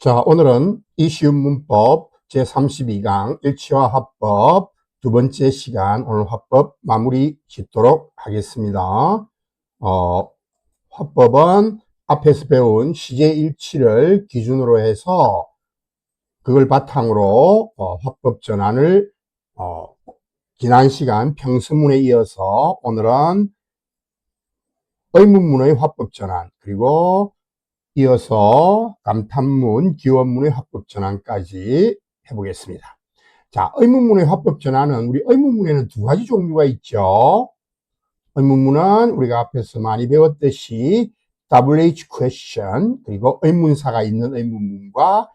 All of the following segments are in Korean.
자, 오늘은 이시움 문법 제32강 일치화 화법 두 번째 시간 오늘 화법 마무리 짓도록 하겠습니다. 화법은 앞에서 배운 시제일치를 기준으로 해서 그걸 바탕으로 화법 전환을 지난 시간 평서문에 이어서 오늘은 의문문의 화법 전환 그리고 이어서 감탄문, 기원문의 화법 전환까지 해보겠습니다. 자, 의문문의 화법 전환은 우리 의문문에는 두 가지 종류가 있죠. 의문문은 우리가 앞에서 많이 배웠듯이 WH question 그리고 의문사가 있는 의문문과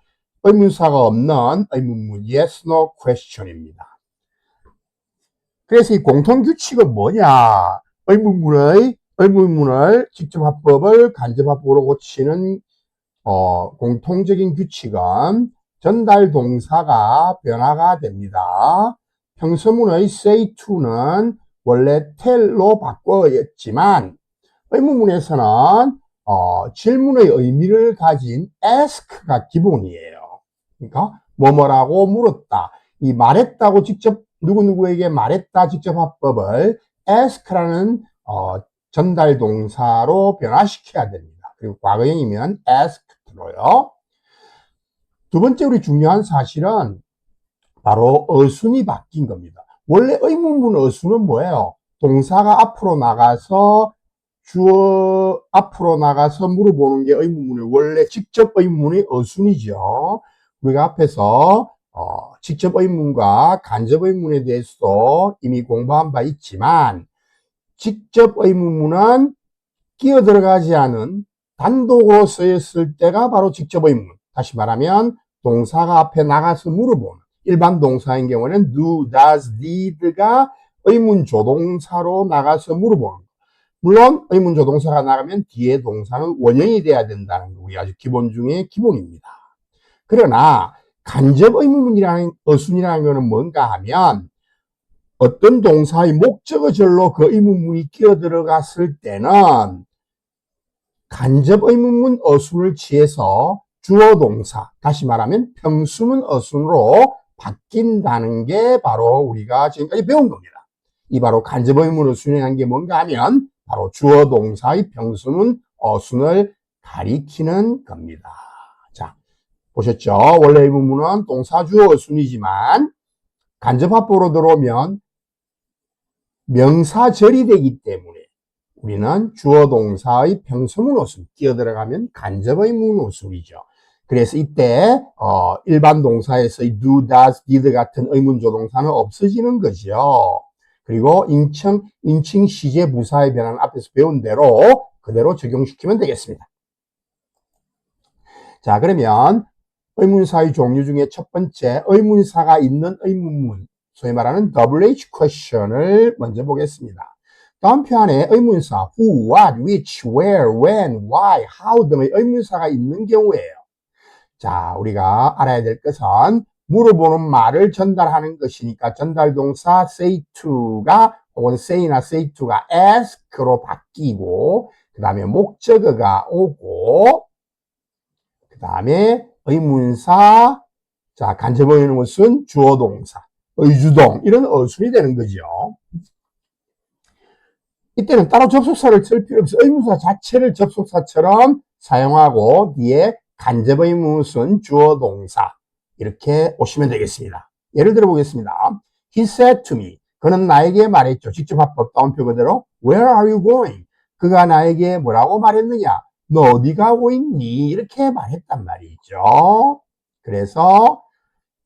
의문사가 없는 의문문 yes, no question입니다. 그래서 이 공통 규칙은 뭐냐? 의문문을 직접 화법을 간접 화법으로 고치는 공통적인 규칙은 전달 동사가 변화가 됩니다. 평서문의 say to는 원래 tell로 바꿔였지만 의문문에서는 질문의 의미를 가진 ask가 기본이에요. 그러니까 뭐뭐라고 물었다. 이 말했다고 직접 누구누구에게 말했다 직접 화법을 ask라는 전달 동사로 변화시켜야 됩니다. 그리고 과거형이면 asked로요. 두 번째 우리 중요한 사실은 바로 어순이 바뀐 겁니다. 원래 의문문 어순은 뭐예요? 동사가 앞으로 나가서 앞으로 나가서 물어보는 게 의문문의 원래 직접 의문문의 어순이죠. 우리가 앞에서 직접 의문과 간접 의문에 대해서도 이미 공부한 바 있지만 직접 의문문은 끼어 들어가지 않은 단독으로 쓰였을 때가 바로 직접 의문. 다시 말하면 동사가 앞에 나가서 물어보는 일반 동사인 경우는 do, does, did가 의문 조동사로 나가서 물어보는 거. 물론 의문 조동사가 나가면 뒤에 동사는 원형이 돼야 된다는 거 우리 아주 기본 중에 기본입니다. 그러나 간접 의문문이라는 어순이라는 것은 뭔가 하면 어떤 동사의 목적어절로 그 의문문이 끼어 들어갔을 때는 간접 의문문 어순을 취해서 주어 동사, 다시 말하면 평수문 어순으로 바뀐다는 게 바로 우리가 지금까지 배운 겁니다. 이 바로 간접 의문문 어순이라는 게 뭔가 하면 바로 주어 동사의 평수문 어순을 가리키는 겁니다. 자, 보셨죠? 원래 의문문은 동사 주어 어순이지만 간접화법으로 들어오면 명사절이 되기 때문에 우리는 주어 동사의 평서문 어순 끼어들어가면 간접의문 어순이죠. 그래서 이때 일반 동사에서의 do, does, did 같은 의문 조동사는 없어지는 거죠. 그리고 인칭 시제 부사의 변화는 앞에서 배운 대로 그대로 적용시키면 되겠습니다. 자, 그러면 의문사의 종류 중에 첫 번째 의문사가 있는 의문문, 소위 말하는 WH question을 먼저 보겠습니다. 다음 편에 의문사 who, what, which, where, when, why, how 등의 의문사가 있는 경우에요. 자, 우리가 알아야 될 것은 물어보는 말을 전달하는 것이니까 전달동사 say to가 혹은 say나 say to가 ask로 바뀌고 그 다음에 목적어가 오고 그 다음에 의문사 자 간접어휘는 것은 주어동사 의주동 이런 어순이 되는 거죠. 이때는 따로 접속사를 쓸 필요 없어. 의문사 자체를 접속사처럼 사용하고 뒤에 간접의문은 주어동사 이렇게 오시면 되겠습니다. 예를 들어 보겠습니다. He said to me. 그는 나에게 말했죠. 직접 화법 따옴표 그대로 Where are you going? 그가 나에게 뭐라고 말했느냐? 너 어디 가고 있니? 이렇게 말했단 말이죠. 그래서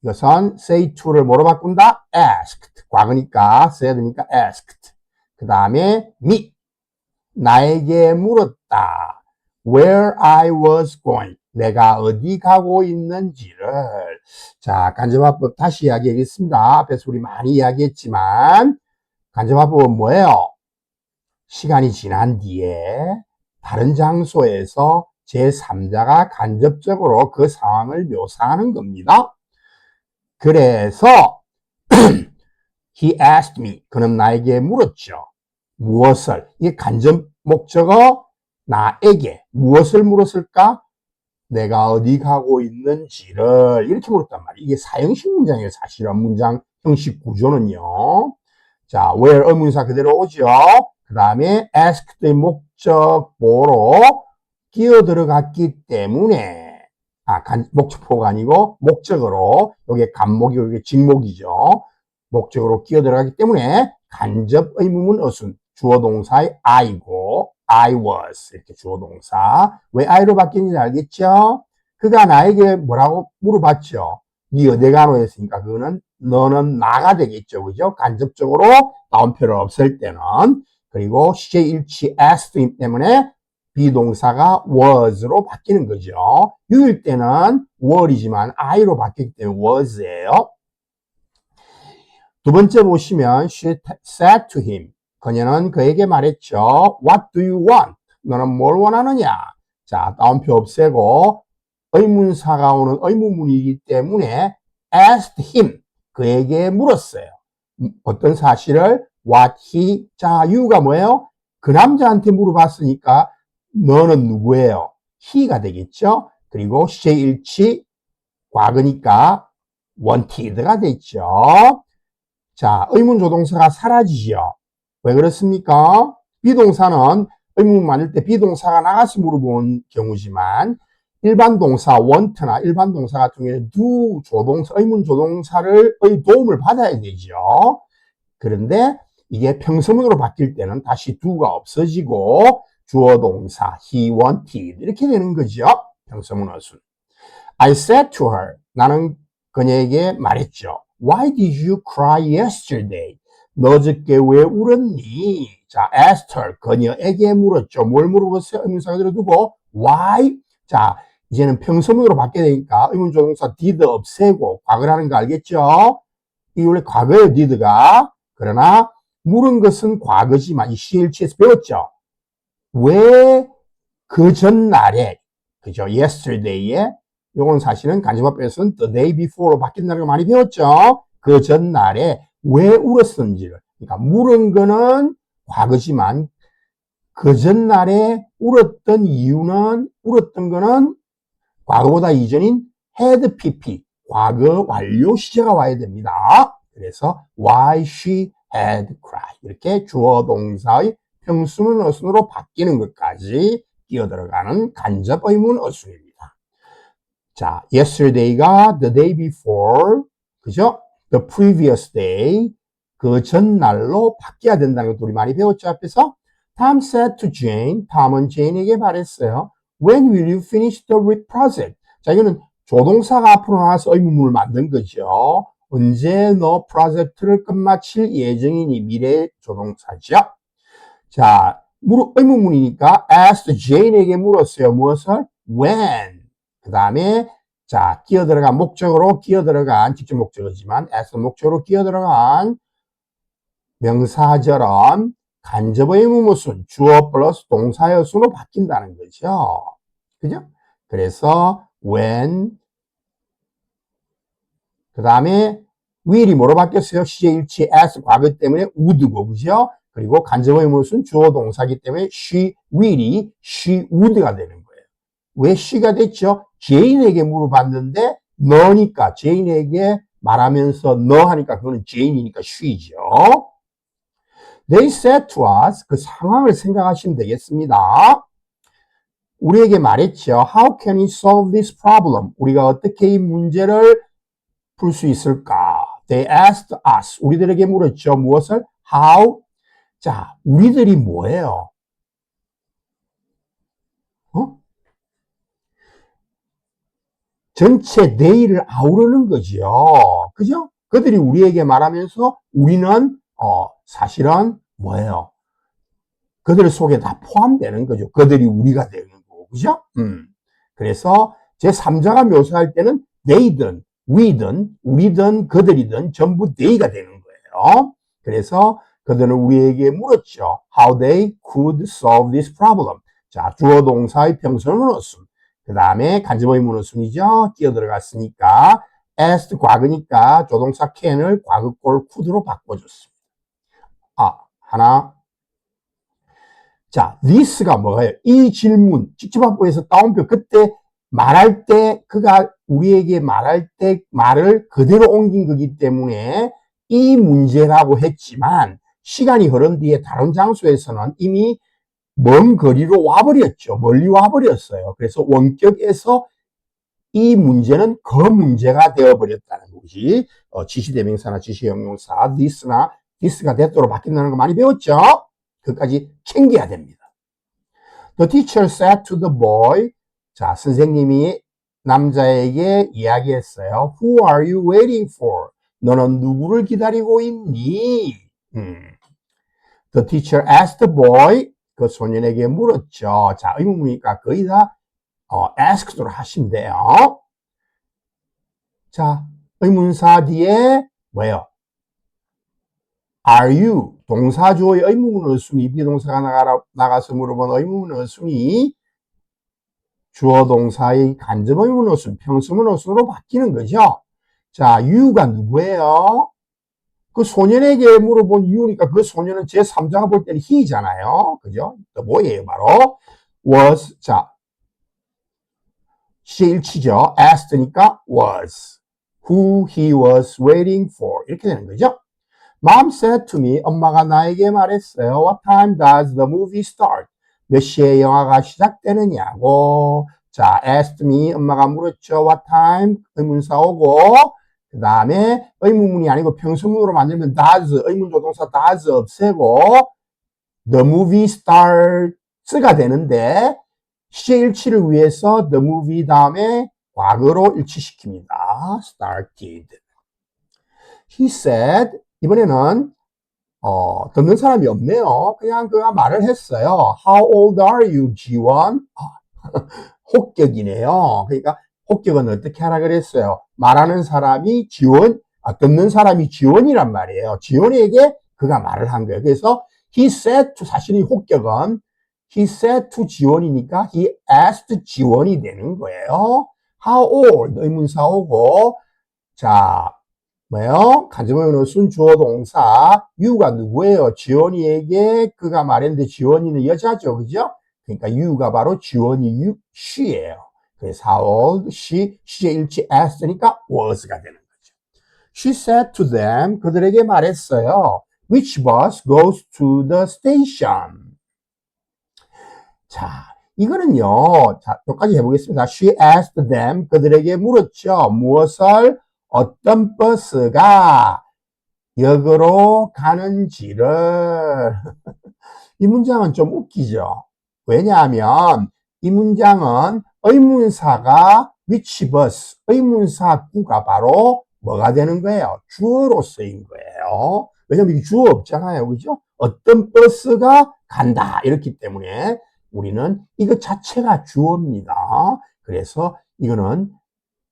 이것은 say to를 뭐로 바꾼다? asked. 과거니까 said니까 asked. 그 다음에 me. 나에게 물었다. Where I was going. 내가 어디 가고 있는지를. 자, 간접화법 다시 이야기하겠습니다. 앞에서 우리 많이 이야기했지만 간접화법은 뭐예요? 시간이 지난 뒤에 다른 장소에서 제3자가 간접적으로 그 상황을 묘사하는 겁니다. 그래서 he asked me. 그는 나에게 물었죠. 무엇을? 이게 간접 목적어 나에게 무엇을 물었을까? 내가 어디 가고 있는지를 이렇게 물었단 말이에요. 이게 사형식 문장이에요. 사실은 문장 형식 구조는요. 자, where 의문사 그대로 오죠. 그 다음에 ask의 목적보로 끼어 들어갔기 때문에 목적보가 아니고 목적으로 여기에 간목이 여기 직목이죠. 목적으로 끼어 들어갔기 때문에 간접 의문문 어순 주어 동사의 I고 I was 이렇게 주어 동사 왜 I로 바뀌는지 알겠죠? 그가 나에게 뭐라고 물어봤죠. 니 어디 가노 했으니까 그거는 너는 나가 되겠죠. 그죠? 간접적으로 다운표를 없앨 때는 그리고 시제 일치 asked 때문에 비동사가 was로 바뀌는 거죠. 유일 때는 were이지만 I로 바뀌기 때문에 was예요. 두 번째 보시면 she said to him 그녀는 그에게 말했죠. What do you want? 너는 뭘 원하느냐? 자, 다운표 없애고 의문사가 오는 의문문이기 때문에 asked him 그에게 물었어요. 어떤 사실을 what he 자 you가 뭐예요? 그 남자한테 물어봤으니까 너는 누구예요? he가 되겠죠. 그리고 시제일치 과거니까 wanted가 됐죠. 자, 의문조동사가 사라지죠. 왜 그렇습니까? 비동사는 의문 많을 때 비동사가 나가서 물어보는 경우지만 일반 동사 want나 일반 동사 같은 경우에 do 조동사, 의문 조동사의 도움을 받아야 되죠. 그런데 이게 평서문으로 바뀔 때는 다시 do가 없어지고 주어 동사 he wanted 이렇게 되는 거죠. 평서문 어순. I said to her 나는 그녀에게 말했죠. Why did you cry yesterday? 너 어저께 왜 울었니? 자, asked her 그녀에게 물었죠. 뭘 물어봤어요? 의문사 그대로 두고 why? 자, 이제는 평서문으로 바뀌게 되니까 의문조동사 did 없애고 과거라는 거 알겠죠? 이 원래 과거예요, did가. 그러나 물은 것은 과거지만 이 CLC에서 배웠죠. 왜 그 전날에 그죠? yesterday에 요건 사실은 간접화법에서는 the day before로 바뀐다는 걸 많이 배웠죠. 그 전날에 왜 울었는지를. 그러니까 물은 거는 과거지만 그 전날에 울었던 이유는 울었던 거는 과거보다 이전인 had pp 과거 완료 시제가 와야 됩니다. 그래서 why she had cried 이렇게 주어 동사의 평수문 어순으로 바뀌는 것까지 끼어들어가는 간접 의문 어순입니다. 자, yesterday가 the day before, 그죠? the previous day, 그 전날로 바뀌어야 된다는 것도 우리 많이 배웠죠, 앞에서. Tom said to Jane, 톰은 제인에게 말했어요. When will you finish the project? 자, 이거는 조동사가 앞으로 나와서 의문문을 만든 거죠. 언제 너 프로젝트를 끝마칠 예정이니 미래 조동사죠. 자, 의문문이니까 asked Jane에게 물었어요. 무엇을? When. 그 다음에 자 끼어들어간 목적으로 끼어들어간 직접 목적이지만 asked 목적으로 끼어들어간 명사절은 간접의 의문문 주어 플러스 동사의 수로 바뀐다는 거죠. 그죠? 그래서 when 그 다음에 will이 뭐로 바뀌었어요? 시제 일치 as 과거 때문에 would고 그죠? 그리고 간접의 의문문 주어 동사기 때문에 she will이 she would가 되는 거예요. 왜 she가 됐죠? 제인에게 물어봤는데 너니까 제인에게 말하면서 너 하니까 그거는 제인이니까 she죠. They said to us 그 상황을 생각하시면 되겠습니다. 우리에게 말했죠. How can we solve this problem? 우리가 어떻게 이 문제를 풀 수 있을까? They asked us. 우리들에게 물었죠. 무엇을? How? 자, 우리들이 뭐예요? 전체 they를 아우르는 거죠. 그죠? 그들이 우리에게 말하면서 우리는 사실은 뭐예요? 그들 속에 다 포함되는 거죠. 그들이 우리가 되는 거고. 그죠? 그래서 제3자가 묘사할 때는 they든 we든 우리든 그들이든 전부 they가 되는 거예요. 그래서 그들은 우리에게 물었죠. How they could solve this problem. 자, 주어 동사의 평소는 어순. 그 다음에 간접의 문어순이죠. 끼어 들어갔으니까 asked 과거니까 조동사 can을 과거꼴 could로 바꿔줬습니다. 하나. 자, this가 뭐예요? 이 질문 직접합법에서 따옴표 그때 말할 때, 그가 우리에게 말할 때 말을 그대로 옮긴 거기 때문에 이 문제라고 했지만, 시간이 흐른 뒤에 다른 장소에서는 이미 먼 거리로 와버렸죠. 멀리 와버렸어요. 그래서 원격에서 이 문제는 그 문제가 되어버렸다는 것이 지시대명사나 지시형용사 this나 this가 that으로 바뀐다는 거 많이 배웠죠? 그까지 챙겨야 됩니다. The teacher said to the boy, 자, 선생님이 남자에게 이야기했어요. Who are you waiting for? 너는 누구를 기다리고 있니? The teacher asked the boy, 그 소년에게 물었죠. 자, 의문문이니까 거의 다 ask로 하신대요. 자, 의문사 뒤에 뭐예요? Are you? 동사 주어의 의문문 어순이 비동사가 나가서 물어본 의문문 어순이 주어 동사의 간접 의문문 어순, 평수문 어순으로 바뀌는 거죠. 자, you가 누구예요? 그 소년에게 물어본 you니까 그 소년은 제3자가 볼 때는 he잖아요. 그죠? 뭐예요? 바로 was. 자, 시일치죠. asked니까 was. Who he was waiting for. 이렇게 되는 거죠. Mom said to me, 엄마가 나에게 말했어요. What time does the movie start? 몇 시에 영화가 시작되느냐고. 자, asked me, 엄마가 물었죠. What time? 의문사 오고, 그 다음에 의문문이 아니고 평소문으로 만들면 does, 의문조동사 does 없애고, the movie starts가 되는데, 시제 일치를 위해서 the movie 다음에 과거로 일치시킵니다. started. He said, 이번에는 듣는 사람이 없네요. 그냥 그가 말을 했어요. How old are you, 지원? 혹격이네요. 그러니까 혹격은 어떻게 하라 그랬어요? 말하는 사람이 지원, 듣는 사람이 지원이란 말이에요. 지원에게 그가 말을 한 거예요. 그래서 he said to, 사실 이 혹격은 he said to 지원이니까 he asked 지원이 되는 거예요. How old? 의문사 오고, 자, 뭐예요? 간접의문어 순 주어 동사 you가 누구예요? 지원이에게 그가 말했는데 지원이는 여자죠, 그죠? 그러니까 you가 바로 지원이 she예요. 그래서 how old she, she의 일치 asked니까 was가 되는 거죠. She said to them, 그들에게 말했어요. Which bus goes to the station? 자, 이거는요. 자, 여기까지 해보겠습니다. She asked them, 그들에게 물었죠. 무엇을? 어떤 버스가 역으로 가는지를. 이 문장은 좀 웃기죠. 왜냐하면 이 문장은 의문사가 which bus, 의문사 구가 바로 뭐가 되는 거예요? 주어로 쓰인 거예요. 왜냐하면 이게 주어 없잖아요. 그죠? 어떤 버스가 간다. 이렇기 때문에 우리는 이것 자체가 주어입니다. 그래서 이거는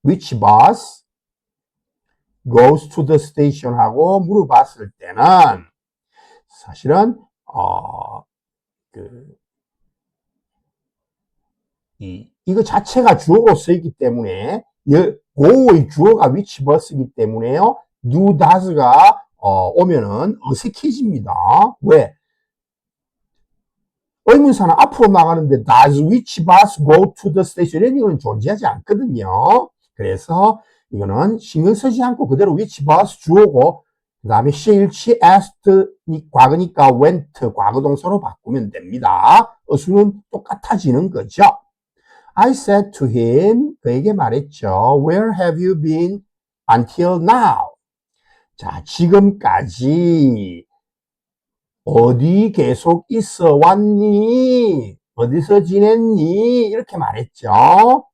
which bus goes to the station 하고 물어봤을 때는 사실은 이거 자체가 주어로 쓰이기 때문에 go의 주어가 which bus이기 때문에요. do does가 오면은 어색해집니다. 왜? 의문사는 앞으로 나가는데 does which bus go to the station 이런 건 존재하지 않거든요. 그래서 이거는 신경 쓰지 않고 그대로 which bus 주어고 그 다음에 시일치 asked 과거니까 went 과거 동사로 바꾸면 됩니다. 어수는 똑같아지는 거죠. I said to him 그에게 말했죠. Where have you been until now? 자, 지금까지 어디 계속 있어 왔니? 어디서 지냈니? 이렇게 말했죠.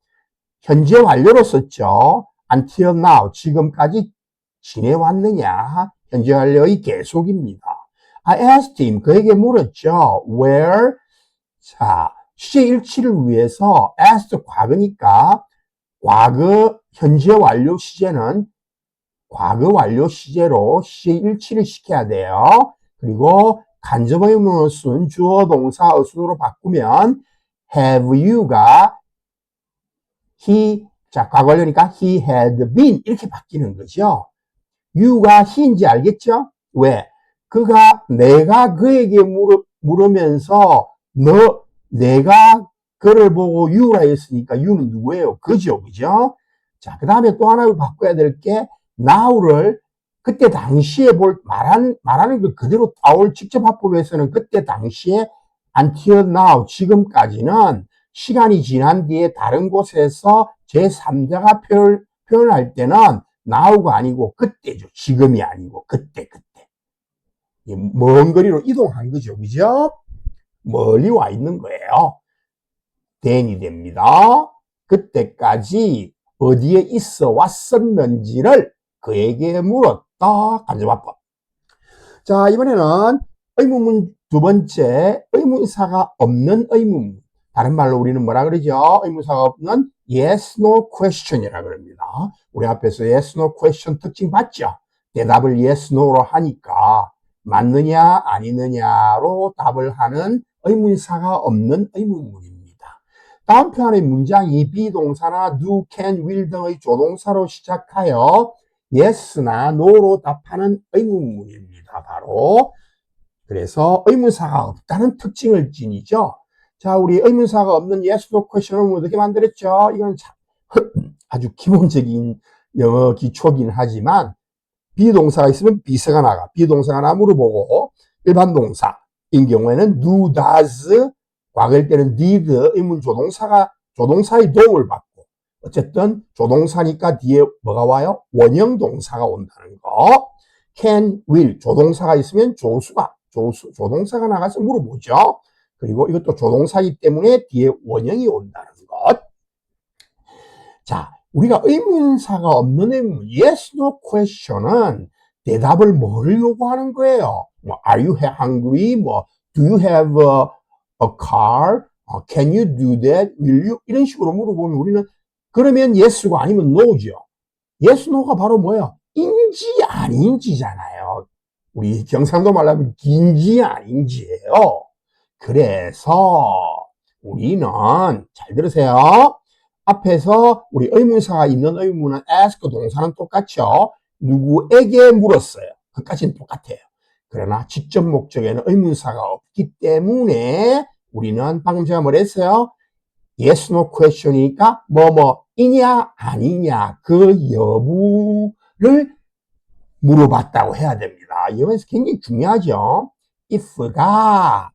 현재 완료로 썼죠. Until now, 지금까지 지내왔느냐? 현재 완료의 계속입니다. I asked him, 그에게 물었죠. Where? 자, 시제 일치를 위해서 asked 과거니까 과거 현재 완료 시제는 과거 완료 시제로 시제 일치를 시켜야 돼요. 그리고 간접 의문어 순 주어 동사 어순으로 바꾸면 have you가 he 자 과거 완료니까 he had been 이렇게 바뀌는 거죠. you가 he인지 알겠죠? 왜? 그가 내가 그에게 물으면서 내가 그를 보고 you라 했으니까 you는 누구예요? 그죠? 그죠? 자, 그 다음에 또 하나 바꿔야 될 게 now를 그때 당시에 말하는 걸 그대로 따올 직접 화법에서는 그때 당시에 until now, 지금까지는 시간이 지난 뒤에 다른 곳에서 제3자가 표현할 때는 now가 아니고 그때죠. 지금이 아니고 그때. 먼 거리로 이동한 거죠. 그죠? 멀리 와 있는 거예요. then이 됩니다. 그때까지 어디에 있어 왔었는지를 그에게 물었다. 간접화법. 자, 이번에는 의문문 두 번째, 의문사가 없는 의문문. 다른 말로 우리는 뭐라 그러죠? 의문사가 없는 yes, no question이라 그럽니다. 우리 앞에서 yes, no question 특징 봤죠? 대답을 yes, no로 하니까 맞느냐, 아니느냐로 답을 하는 의문사가 없는 의문문입니다. 다음 편의 문장이 비동사나 do, can, will 등의 조동사로 시작하여 yes나 no로 답하는 의문문입니다. 바로 그래서 의문사가 없다는 특징을 지니죠. 자, 우리 의문사가 없는 yes, no question을 어떻게 만들었죠? 이건 아주 기본적인 영어 기초긴 하지만 비동사가 있으면 비서가 나가. 비동사가 나 물어보고 일반 동사인 경우에는 do, does, 과거일 때는 did, 의문 조동사의 도움을 받고 어쨌든 조동사니까 뒤에 뭐가 와요? 원형 동사가 온다는 거. can, will, 조동사가 있으면 조동사가 나가서 물어보죠. 그리고 이것도 조동사이기 때문에 뒤에 원형이 온다는 것. 자, 우리가 의문사가 없는 의문, yes, no question은 대답을 뭐를 요구하는 거예요? 뭐, are you hungry? 뭐, do you have a car? Can you do that? Will you? 이런 식으로 물어보면 우리는 그러면 yes가 아니면 no죠. yes, no가 바로 뭐야? 인지 아닌지잖아요. 우리 경상도 말로 하면 긴지 아닌지예요. 그래서 우리는 잘 들으세요. 앞에서 우리 의문사가 있는 의문은 ask 동사는 똑같죠. 누구에게 물었어요. 그까지는 똑같아요. 그러나 직접 목적에는 의문사가 없기 때문에 우리는 방금 제가 뭐랬어요? yes, no question이니까 뭐뭐이냐 아니냐 그 여부를 물어봤다고 해야 됩니다. 여기서 굉장히 중요하죠. if가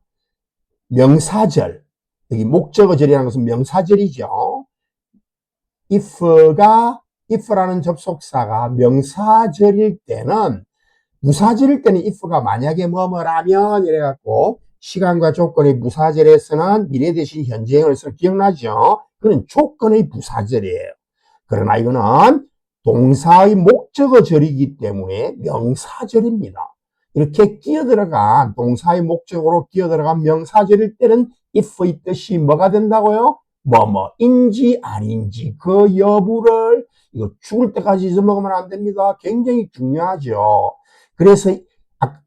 명사절, 여기 목적어절이라는 것은 명사절이죠. if라는 접속사가 명사절일 때는, 무사절일 때는 if가 만약에 뭐뭐라면 이래갖고 시간과 조건의 무사절에서는 미래 대신 현재형을 써. 기억나죠? 그건 조건의 부사절이에요. 그러나 이거는 동사의 목적어절이기 때문에 명사절입니다. 이렇게 끼어들어간 동사의 목적으로 끼어들어간 명사절일 때는 if의 뜻이 뭐가 된다고요? 뭐뭐인지 아닌지 그 여부를 이거 죽을 때까지 잊어먹으면 안 됩니다. 굉장히 중요하죠. 그래서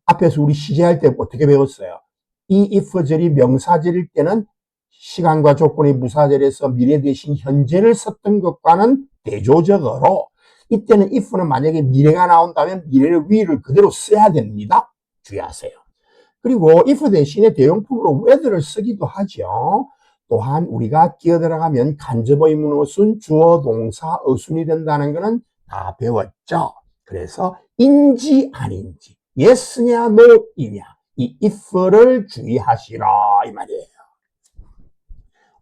앞에서 우리 시제할 때 어떻게 배웠어요? 이 if절이 명사절일 때는 시간과 조건의 무사절에서 미래 대신 현재를 썼던 것과는 대조적으로 이때는 if는 만약에 미래가 나온다면 미래의 will을 그대로 써야 됩니다. 주의하세요. 그리고 if 대신에 대용품으로 whether를 쓰기도 하죠. 또한 우리가 끼어들어가면 간접의문 어순, 주어, 동사, 어순이 된다는 것은 다 배웠죠. 그래서 인지 아닌지, yes냐 no이냐 이 if를 주의하시라 이 말이에요.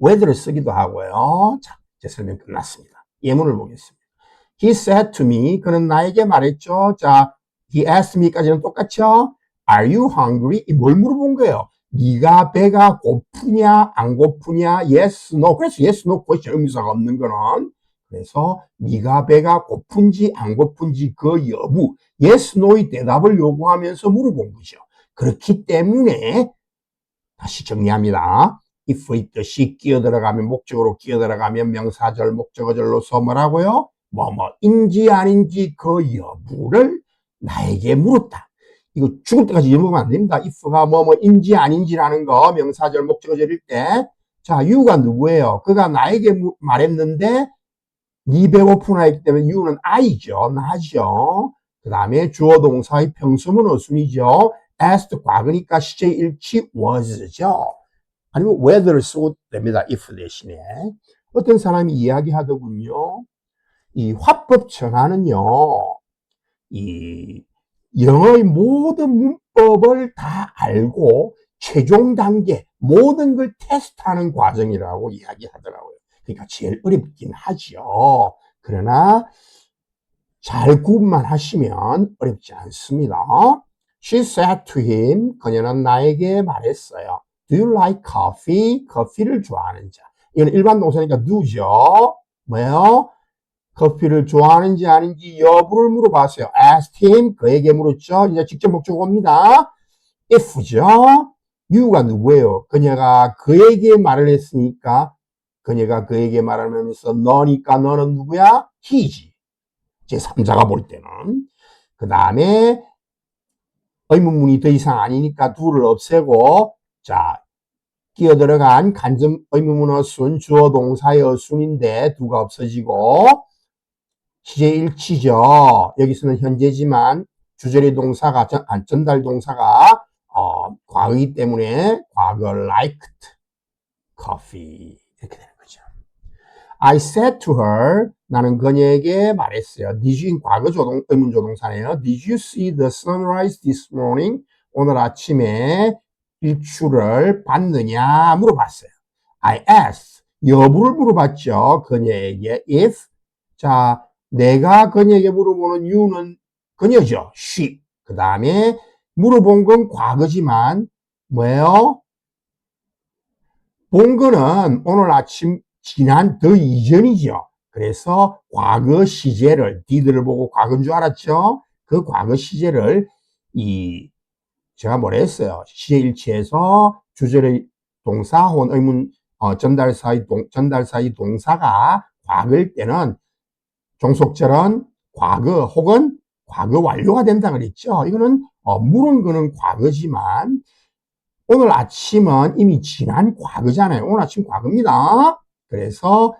whether를 쓰기도 하고요. 자, 제 설명 끝났습니다. 예문을 보겠습니다. He said to me, 그는 나에게 말했죠. 자, he asked me까지는 똑같죠? Are you hungry? 뭘 물어본 거예요? 네가 배가 고프냐 안 고프냐? Yes, no. 그래서 yes, no question 의미사가 없는 거는 그래서 네가 배가 고픈지 안 고픈지 그 여부 yes, no의 대답을 요구하면서 물어본 거죠. 그렇기 때문에 다시 정리합니다. if의 뜻이 끼어들어가면 목적으로 끼어들어가면 명사절 목적어절로서 뭐라고요? 뭐뭐인지 아닌지 그 여부를 나에게 물었다. 이거 죽을 때까지 잊어먹으면 안 됩니다. if가 뭐뭐인지 아닌지라는 거 명사절 목적어절일 때. 자, you가 누구예요? 그가 나에게 말했는데 네 배고프나 했기 때문에 you는 I죠. 나죠. 그 다음에 주어 동사의 평수문 어순이죠. asked 과거니까 시제 일치 was죠. 아니면 whether를 쓰고 됩니다. if 대신에. 어떤 사람이 이야기하더군요. 이 화법 전환은요, 이 영어의 모든 문법을 다 알고 최종 단계 모든 걸 테스트하는 과정이라고 이야기하더라고요. 그러니까 제일 어렵긴 하죠. 그러나 잘 구분만 하시면 어렵지 않습니다. She said to him, 그녀는 나에게 말했어요. Do you like coffee? 커피를 좋아하는지. 이건 일반 동사니까 do죠. 뭐예요? 커피를 좋아하는지 아닌지 여부를 물어봤어요. Asked him, 그에게 물었죠. 이제 직접 목적어입니다. if죠. you가 누구예요? 그녀가 그에게 말을 했으니까 그녀가 그에게 말하면서 너니까 너는 누구야? he지. 제3자가 볼 때는. 그 다음에 의문문이 더 이상 아니니까 do를 없애고 자 끼어들어간 간접 의문문 어순 주어 동사의 어순인데 do가 없어지고 시제 일치죠. 여기서는 현재지만 주절의 동사가 전달 동사가 과거이기 때문에 과거 liked coffee 이렇게 되는 거죠. I said to her, 나는 그녀에게 말했어요. Did you, 과거 의문 조동사네요. Did you see the sunrise this morning? 오늘 아침에 일출을 봤느냐 물어봤어요. I asked, 여부를 물어봤죠. 그녀에게 if, 자 내가 그녀에게 물어보는 you는 그녀죠. she. 그 다음에 물어본 건 과거지만 뭐예요? 본 거는 오늘 아침 지난 더 이전이죠. 그래서 과거 시제를 did를 보고 과거인 줄 알았죠. 그 과거 시제를 제가 뭐라 했어요. 시제 일치에서 주절의 동사 혹은 의문 전달사의 동사가 과거일 때는 종속절은 과거 혹은 과거 완료가 된다 그랬죠. 이거는 물은 거는 과거지만 오늘 아침은 이미 지난 과거잖아요. 오늘 아침 과거입니다. 그래서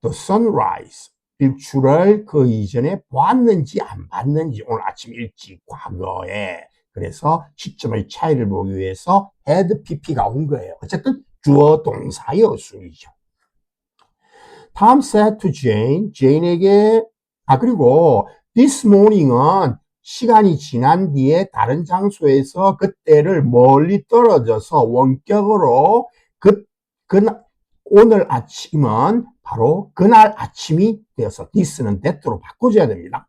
the sunrise 일출을 그 이전에 봤는지 안 봤는지 오늘 아침 일찍 과거에 그래서 시점의 차이를 보기 위해서 had pp가 온 거예요. 어쨌든 주어 동사의 어순이죠. Tom said to Jane, Jane에게 그리고 this morning은 시간이 지난 뒤에 다른 장소에서 그때를 멀리 떨어져서 원격으로 오늘 아침은 바로 그날 아침이 되어서 this는 that로 바꿔줘야 됩니다.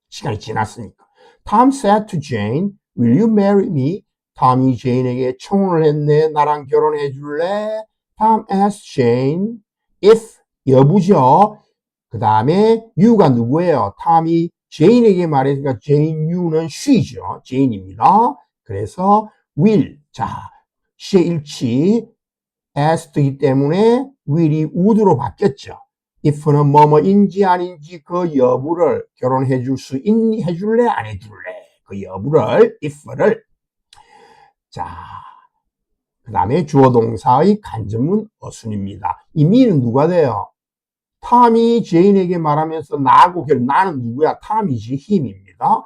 시간이 지났으니까. Tom said to Jane, will you marry me? 톰이 제인에게 청혼을 했네. 나랑 결혼해 줄래? Tom asked Jane if 여부죠. 그 다음에 you가 누구예요? 톰이 제인에게 말했으니까 제인 you는 she죠. 제인입니다. 그래서 will 자 시의 일치 ask이기 때문에 will이 would로 바뀌었죠. if는 뭐뭐인지 아닌지 그 여부를 결혼해 줄 수 있니? 해줄래? 안 해줄래? 그 여부를 if를 자 그 다음에 주어 동사의 간접문 어순입니다. 이 me는 누가 돼요? 탐이 제인에게 말하면서 나하고 나는 누구야? 탐이지 힘입니다.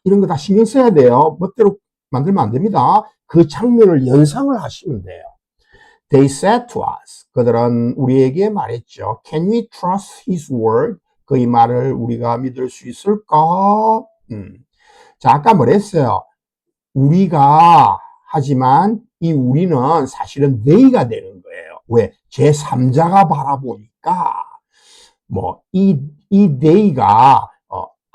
이런 거 다 신경 써야 돼요. 멋대로 만들면 안 됩니다. 그 장면을 연상을 하시면 돼요. They said to us. 그들은 우리에게 말했죠. Can we trust his word? 그의 말을 우리가 믿을 수 있을까? 자, 아까 뭐랬어요? 우리가 하지만 이 우리는 사실은 they가 되는 거예요. 왜? 제3자가 바라보니까 이 they가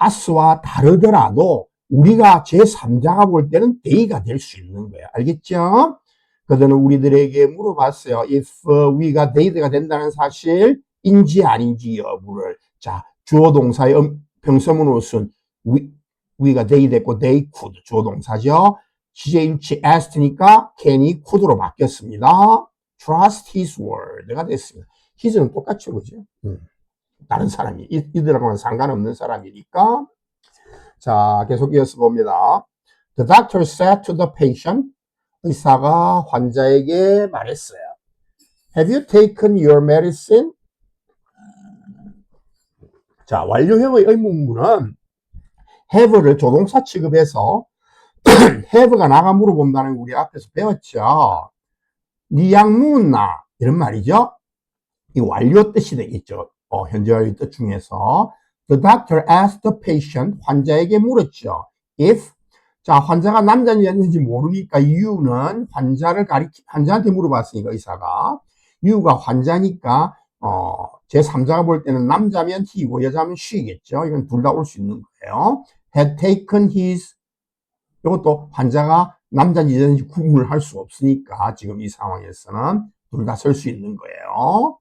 us와 다르더라도 우리가 제3자가 볼 때는 they가 될 수 있는 거예요. 알겠죠? 그들은 우리들에게 물어봤어요. if we가 they가 된다는 사실인지 아닌지 여부를. 자, 주어 동사의 평서문 어순 we가 they 됐고 they could 주어 동사죠. 시제 일치 asked니까 can이 could로 바뀌었습니다. trust his word가 됐습니다. his는 똑같죠, 그죠? 다른 사람이 이들하고는 상관없는 사람이니까. 자, 계속 이어서 봅니다. The doctor said to the patient, 의사가 환자에게 말했어요. Have you taken your medicine? 자, 완료형의 의문문은 have를 조동사 취급해서 have가 나가 물어본다는 거 우리 앞에서 배웠죠. 네 약 묻나? 이런 말이죠. 이 완료 뜻이 되겠죠. 현재 완료 뜻 중에서 the doctor asked the patient, 환자에게 물었죠. if, 자, 환자가 남자인지 여자인지 모르니까 you는 환자한테 물어봤으니까 의사가 you가 환자니까 제3자가 볼 때는 남자면 he고 여자면 she겠죠. 이건 둘 다 올 수 있는 거예요. had taken his, 이것도 환자가 남자인지 여자인지 구분을 할 수 없으니까 지금 이 상황에서는 둘 다 쓸 수 있는 거예요.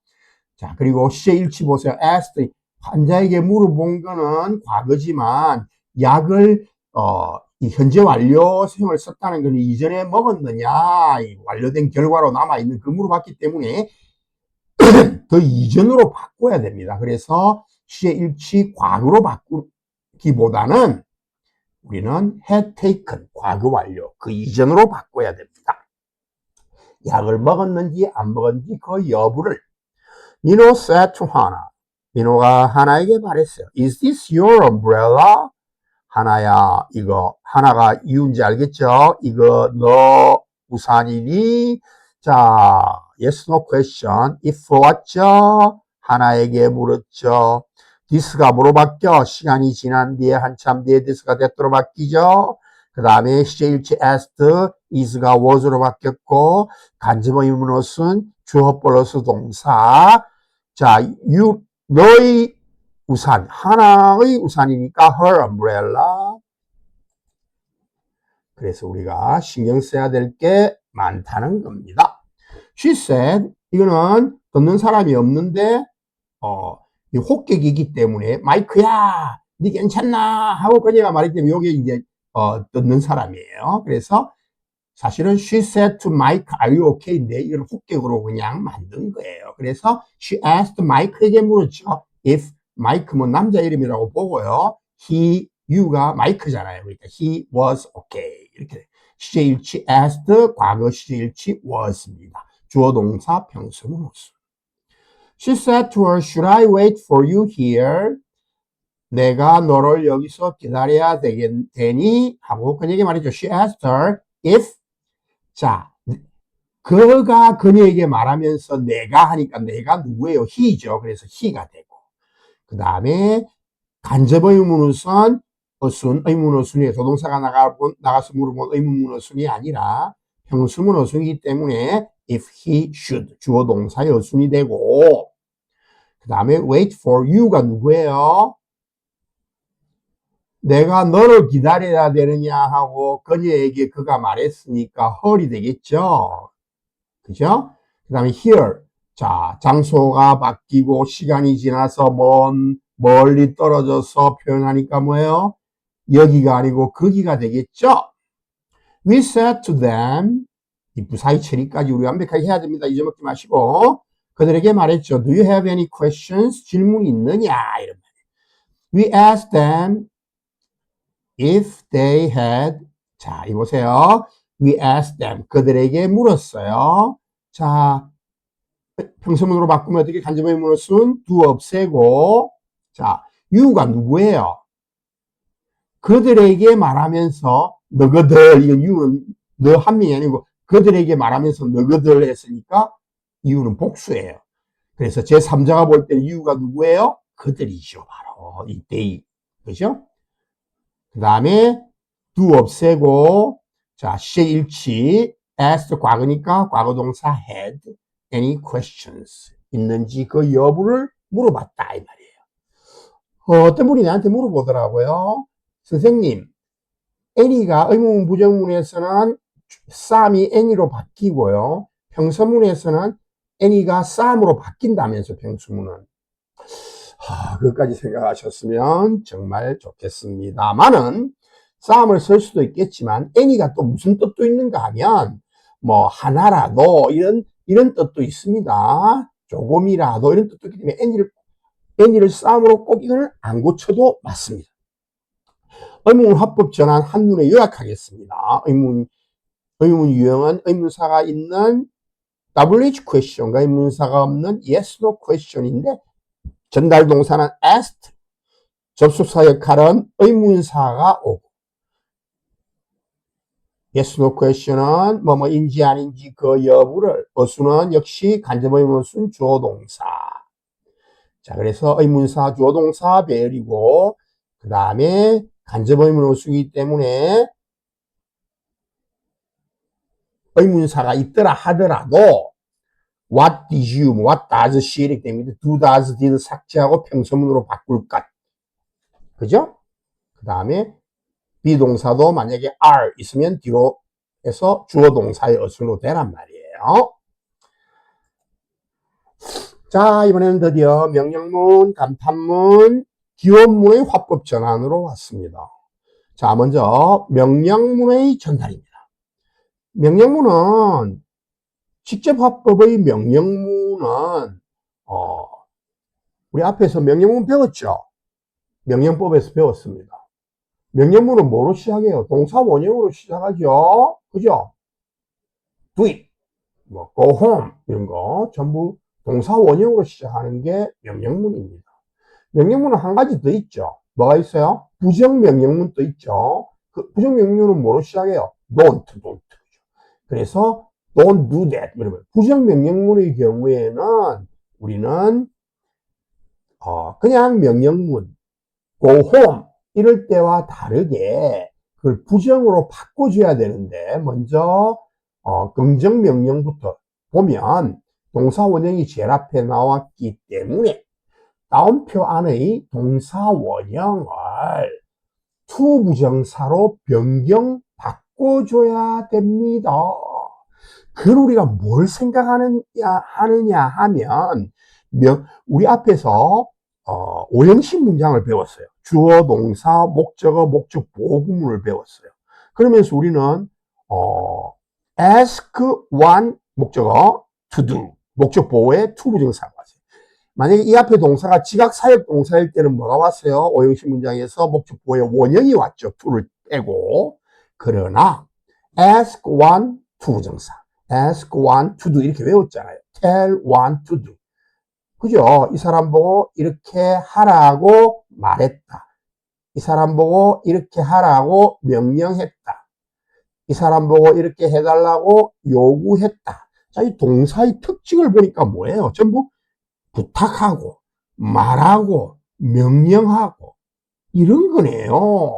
자, 그리고 시제 일치 보세요. asked, 환자에게 물어본 거는 과거지만 약을 이 현재 완료성을 썼다는 건 이전에 먹었느냐, 완료된 결과로 남아있는 그 물어봤기 때문에 더 이전으로 바꿔야 됩니다. 그래서 시제 일치 과거로 바꾸기보다는 우리는 had taken, 과거 완료, 그 이전으로 바꿔야 됩니다. 약을 먹었는지 안 먹었는지 그 여부를 민호 said to 하나, 민호가 하나에게 말했어요. Is this your umbrella? 하나야, 이거 하나가 이유인지 알겠죠? 이거 너 우산이니? 자, yes, no question. if 왔죠? 하나에게 물었죠. this가 뭐로 바뀌어? 시간이 지난 뒤에 한참 뒤에 this가 that로 바뀌죠. 그 다음에 시제일치 asked, is가 was로 바뀌었고 간접의 의문어순 주어 플러스 동사. 자, 너의 우산, 하나의 우산이니까 her umbrella. 그래서 우리가 신경 써야 될 게 많다는 겁니다. She said, 이거는 듣는 사람이 없는데 이 호객이기 때문에 마이크야, 니 괜찮나 하고 그녀가 말했기 때문에 여기 이제 듣는 사람이에요. 그래서 사실은 she said to Mike, are you okay인데 이걸 호객으로 그냥 만든 거예요. 그래서 she asked Mike에게 물었죠. if 마이크 뭐 남자 이름이라고 보고요. you가 마이크잖아요. 그러니까 he was okay. 이렇게 시제일치 asked, 과거 시제일치 was입니다. 주어 동사 평서문호수. She said to her, should I wait for you here? 내가 너를 여기서 기다려야 되니? 하고 그녀에게 말했죠. She asked her if, 자, 그가 그녀에게 말하면서 내가 하니까 내가 누구예요? he죠. 그래서 he가 되고 그 다음에 간접의 의문어순, 의문어순이 조동사가 나가서 물어본 의문문어순이 아니라 평수문어순이기 때문에 if he should 주어 동사의 어순이 되고 그 다음에 wait for you가 누구예요? 내가 너를 기다려야 되느냐 하고 그녀에게 그가 말했으니까 her이 되겠죠. 그죠? 그 다음에 here, 자, 장소가 바뀌고 시간이 지나서 멀리 떨어져서 표현하니까 뭐예요? 여기가 아니고 거기가 되겠죠? We said to them, 이 부사의 처리까지 우리 완벽하게 해야 됩니다. 잊어먹지 마시고 그들에게 말했죠. Do you have any questions? 질문이 있느냐? 이런 말이에요. We asked them if they had, 자, 이보세요. We asked them, 그들에게 물었어요. 자, 평서문으로 바꾸면 어떻게 간접의 의문어순 do 없애고 자, you가 누구예요? 그들에게 말하면서 너희들, 이건 you는 너 한 명이 아니고 그들에게 말하면서 너희들 했으니까 you는 복수예요. 그래서 제3자가 볼 때 you가 누구예요? 그들이죠. 바로 이 they. 그죠? 그 다음에 do 없애고 자, 시제일치 asked 과거니까 과거동사 had any questions 있는지 그 여부를 물어봤다 이 말이에요. 어떤 분이 나한테 물어보더라고요. 선생님, any가 의문문 부정문에서는 쌈이 any로 바뀌고요. 평서문에서는 any가 쌈으로 바뀐다면서 평서문은. 그것까지 생각하셨으면 정말 좋겠습니다만은 쌈을 쓸 수도 있겠지만 any가 또 무슨 뜻도 있는가 하면 뭐 하나라도 이런 뜻도 있습니다. 조금이라도 이런 뜻도 있기 때문에 any를 쌈으로 꼭 이걸 안 고쳐도 맞습니다. 의문 화법 전환 한눈에 요약하겠습니다. 의문 유형은 의문사가 있는 WH question과 의문사가 없는 yes, no question인데 전달 동사는 asked, 접속사 역할은 의문사가 오고 yes, no question은 뭐뭐인지 아닌지 그 여부를, 어수는 역시 간접 의문을 쓴 주어 동사. 자, 그래서 의문사, 주어 동사 배열이고, 그 다음에 간접 의문을 쓰기 때문에 의문사가 있더라 하더라도 what did you, what does she 이렇게 됩니다. do, does, did 삭제하고 평서문으로 바꿀 것. 그죠? 그 다음에 비동사도 만약에 are 있으면 뒤로 해서 주어 동사의 어순으로 되란 말이에요. 자, 이번에는 드디어 명령문, 감탄문, 기원문의 화법 전환으로 왔습니다. 자, 먼저 명령문의 전달입니다. 명령문은 직접 화법의 명령문은 우리 앞에서 명령문 배웠죠? 명령법에서 배웠습니다. 명령문은 뭐로 시작해요? 동사 원형으로 시작하죠? 그죠? do it, 뭐 go home 이런 거 전부 동사 원형으로 시작하는 게 명령문입니다. 명령문은 한 가지 더 있죠. 뭐가 있어요? 부정명령문도 있죠. 그 부정명령문은 뭐로 시작해요? don't. 그래서 don't do that. 부정명령문의 경우에는 우리는 그냥 명령문 go home 이럴 때와 다르게 그걸 부정으로 바꿔줘야 되는데 먼저 긍정명령부터 보면 동사 원형이 제일 앞에 나왔기 때문에 다운표 안의 동사 원형을 to 부정사로 변경 바꿔줘야 됩니다. 그걸 우리가 뭘 하느냐 하면 우리 앞에서 오형식 문장을 배웠어요. 주어, 동사, 목적어, 목적 보구문을 배웠어요. 그러면서 우리는 ask one 목적어 to do 목적 보호에 to 부정사가 왔어요. 만약에 이 앞에 동사가 지각 사역 동사일 때는 뭐가 왔어요? 오형식 문장에서 목적 보호에 원형이 왔죠. to를 빼고. 그러나 ask one to 부정사, ask one to do 이렇게 외웠잖아요. tell one to do. 그죠? 이 사람 보고 이렇게 하라고 말했다. 이 사람 보고 이렇게 하라고 명령했다. 이 사람 보고 이렇게 해달라고 요구했다. 자, 이 동사의 특징을 보니까 뭐예요? 전부 부탁하고, 말하고, 명령하고, 이런 거네요.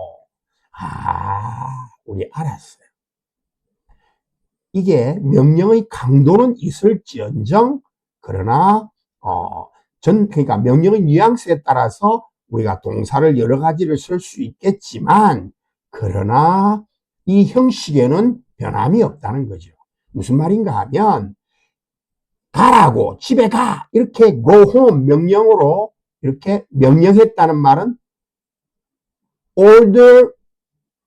우리 알았어요. 이게 명령의 강도는 있을지언정, 그러나, 그러니까 명령의 뉘앙스에 따라서 우리가 동사를 여러 가지를 쓸 수 있겠지만, 그러나 이 형식에는 변함이 없다는 거죠. 무슨 말인가 하면, 가라고, 집에 가! 이렇게 go home 명령으로 이렇게 명령했다는 말은 order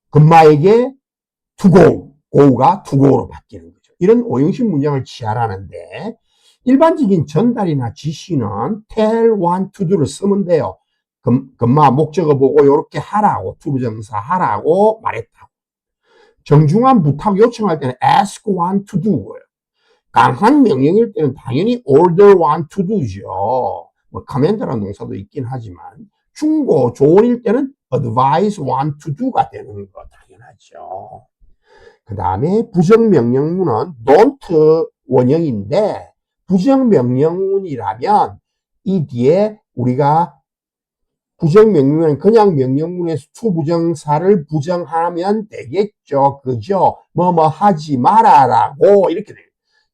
금마에게 to go, go가 to go로 바뀌는 거죠. 이런 오형식 문장을 취하라는데 일반적인 전달이나 지시는 tell one to do를 쓰면 돼요. 금마 목적어 보고 이렇게 하라고, to 부정사 하라고 말했다고. 정중한 부탁 요청할 때는 ask one to do고요. 강한 명령일 때는 당연히 order one to do죠. 뭐 command라는 동사도 있긴 하지만 중고 조언일 때는 advise one to do가 되는 거 당연하죠. 그 다음에 부정명령문은 don't 원형인데 부정명령문이라면 이 뒤에 우리가 부정명령문은 그냥 명령문에서 to 부정사를 부정하면 되겠죠. 그죠? 뭐뭐 하지 말아라고 이렇게 돼요.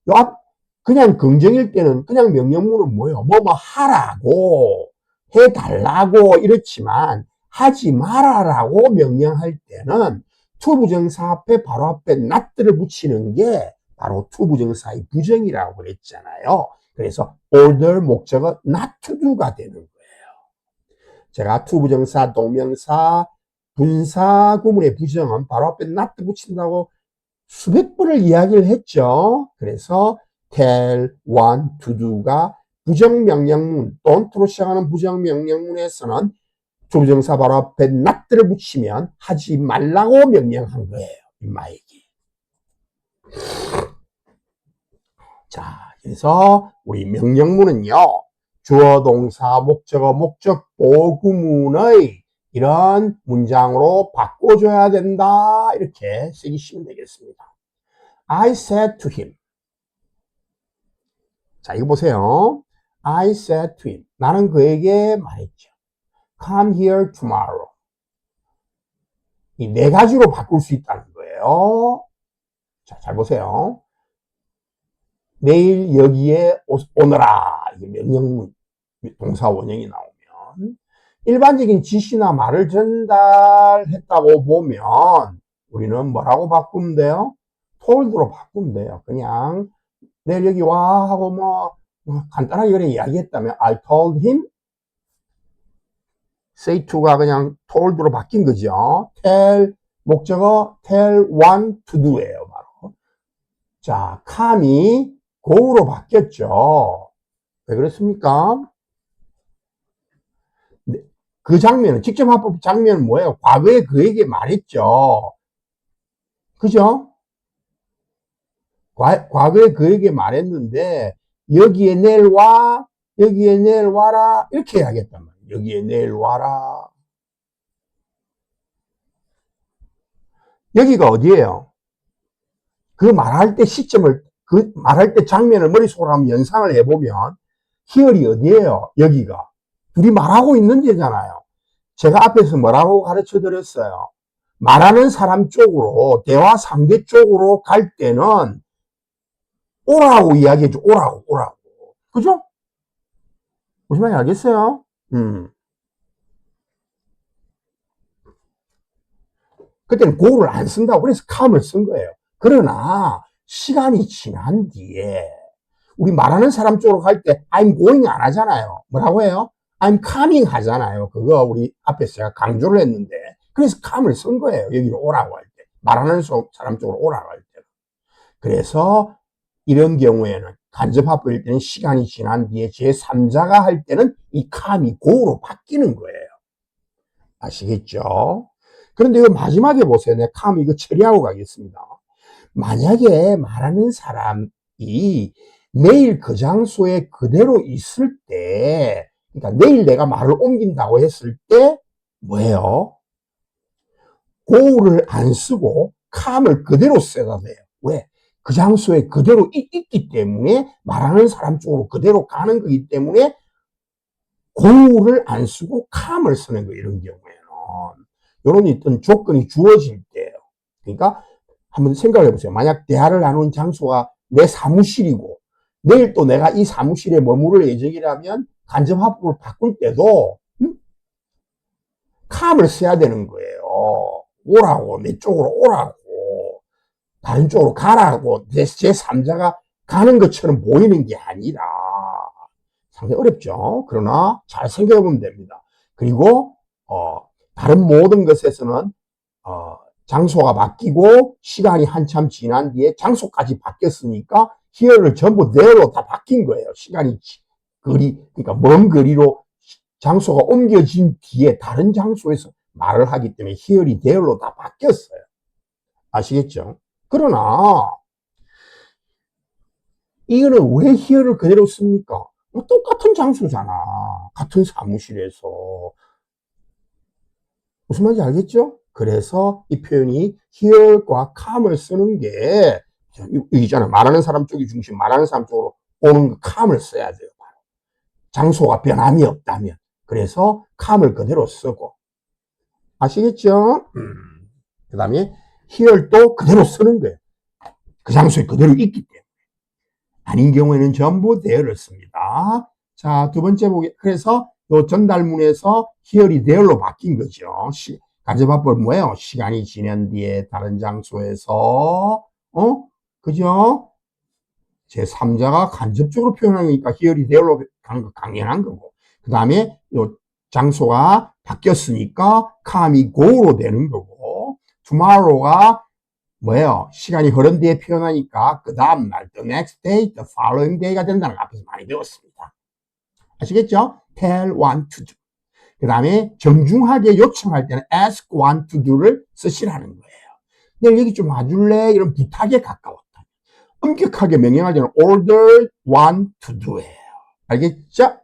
요 앞, 그냥 긍정일 때는 그냥 명령문은 뭐예요? 뭐뭐 하라고, 해달라고 이렇지만 하지 말아라고 명령할 때는 to 부정사 앞에 바로 앞에 not를 붙이는 게 바로 to 부정사의 부정이라고 그랬잖아요. 그래서 order 목적어 not to do가 되는 거예요. 제가 to 부정사, 동명사, 분사 구문의 부정은 바로 앞에 not 붙인다고 수백 번을 이야기를 했죠. 그래서 tell one to do가 부정명령문, don't로 시작하는 부정명령문에서는 조부정사 바로 앞에 not를 붙이면 하지 말라고 명령한 거예요. 임마에게. 자, 그래서 우리 명령문은요. 주어, 동사, 목적어, 목적, 보구문의 이런 문장으로 바꿔줘야 된다. 이렇게 쓰시면 되겠습니다. I said to him. 자, 이거 보세요. I said to him. 나는 그에게 말했죠. Come here tomorrow. 이 네 가지로 바꿀 수 있다는 거예요. 자, 잘 보세요. 내일 여기에 오너라. 이게 명령 동사 원형이 나오면 일반적인 지시나 말을 전달했다고 보면 우리는 뭐라고 바꾸면 돼요? told로 바꾸면 돼요. 그냥 내일 여기 와 하고 뭐 간단하게 그래 이야기했다면 I told him say to가 그냥 told로 바뀐 거죠. tell 목적어 tell one to do예요. 바로. 자, come이 go로 바뀌었죠. 왜 그렇습니까? 그 장면은 직접 화법 장면은 뭐예요? 과거에 그에게 말했죠. 그죠? 과거에 그에게 말했는데 여기에 내일 와, 여기에 내일 와라 이렇게 해야겠단 말이에요. 여기에 내일 와라. 여기가 어디예요? 그 말할 때 시점을 그 말할 때 장면을 머릿속으로 한번 연상을 해보면 히얼이 어디예요? 여기가 둘이 말하고 있는 데잖아요. 제가 앞에서 뭐라고 가르쳐 드렸어요? 말하는 사람 쪽으로 대화 상대 쪽으로 갈 때는 오라고 이야기해줘. 오라고. 그죠? 무슨 말인지 알겠어요? 그때는 go를 안 쓴다고 그래서 come을 쓴 거예요. 그러나 시간이 지난 뒤에 우리 말하는 사람 쪽으로 갈 때 I'm going 안 하잖아요. 뭐라고 해요? I'm coming 하잖아요. 그거 우리 앞에서 제가 강조를 했는데 그래서 come을 쓴 거예요. 여기로 오라고 할 때. 말하는 사람 쪽으로 오라고 할 때. 그래서 이런 경우에는 간접화법일 때는 시간이 지난 뒤에 제3자가 할 때는 이 come이 go로 바뀌는 거예요. 아시겠죠? 그런데 이 마지막에 보세요. 내가 come 이거 처리하고 가겠습니다. 만약에 말하는 사람이 내일 그 장소에 그대로 있을 때, 그러니까 내일 내가 말을 옮긴다고 했을 때 뭐예요? go를 안 쓰고 come을 그대로 써야 돼요. 왜? 그 장소에 그대로 있기 때문에 말하는 사람 쪽으로 그대로 가는 거기 때문에 go를 안 쓰고 come을 쓰는 거예요. 이런 경우에는. 이런 어떤 조건이 주어질 때예요. 그러니까 한번 생각해 보세요. 만약 대화를 나눈 장소가 내 사무실이고 내일 또 내가 이 사무실에 머무를 예정이라면 간접화법을 바꿀 때도 come을 써야 되는 거예요. 오라고, 내 쪽으로 오라고, 다른 쪽으로 가라고 제3자가 가는 것처럼 보이는 게 아니라 상당히 어렵죠. 그러나 잘 생각해 보면 됩니다. 그리고 다른 모든 것에서는 장소가 바뀌고 시간이 한참 지난 뒤에 장소까지 바뀌었으니까 here를 전부 there로 다 바뀐 거예요. 시간이 그러니까 먼 거리로 장소가 옮겨진 뒤에 다른 장소에서 말을 하기 때문에 here이 there로 다 바뀌었어요. 아시겠죠? 그러나 이거는 왜 here를 그대로 씁니까? 똑같은 장소잖아. 같은 사무실에서. 무슨 말인지 알겠죠? 그래서 이 표현이 here과 come을 쓰는 게 여기잖아요. 말하는 사람 쪽이 중심, 말하는 사람 쪽으로 오는 come을 써야 돼요. 장소가 변함이 없다면. 그래서 come을 그대로 쓰고. 아시겠죠? 그 다음에 here도 그대로 쓰는 거예요. 그 장소에 그대로 있기 때문에. 아닌 경우에는 전부 there를 씁니다. 자, 두 번째 보기. 그래서 요 전달문에서 here이 there로 바뀐 거죠. 간접화법 뭐예요? 시간이 지난 뒤에 다른 장소에서, 그죠? 제3자가 간접적으로 표현하니까 here이 there로 간 거 당연한 거고. 그 다음에 요 장소가 바뀌었으니까 come이 go로 되는 거고, tomorrow가 뭐예요? 시간이 흐른 뒤에 표현하니까 그 다음날 the next day, the following day가 된다는 거 앞에서 많이 배웠습니다. 아시겠죠? tell one to do. 그 다음에 정중하게 요청할 때는 ask one to do를 쓰시라는 거예요. 내가 여기 좀 와줄래? 이런 부탁에 가까웠다. 엄격하게 명령할 때는 order one to do예요. 알겠죠?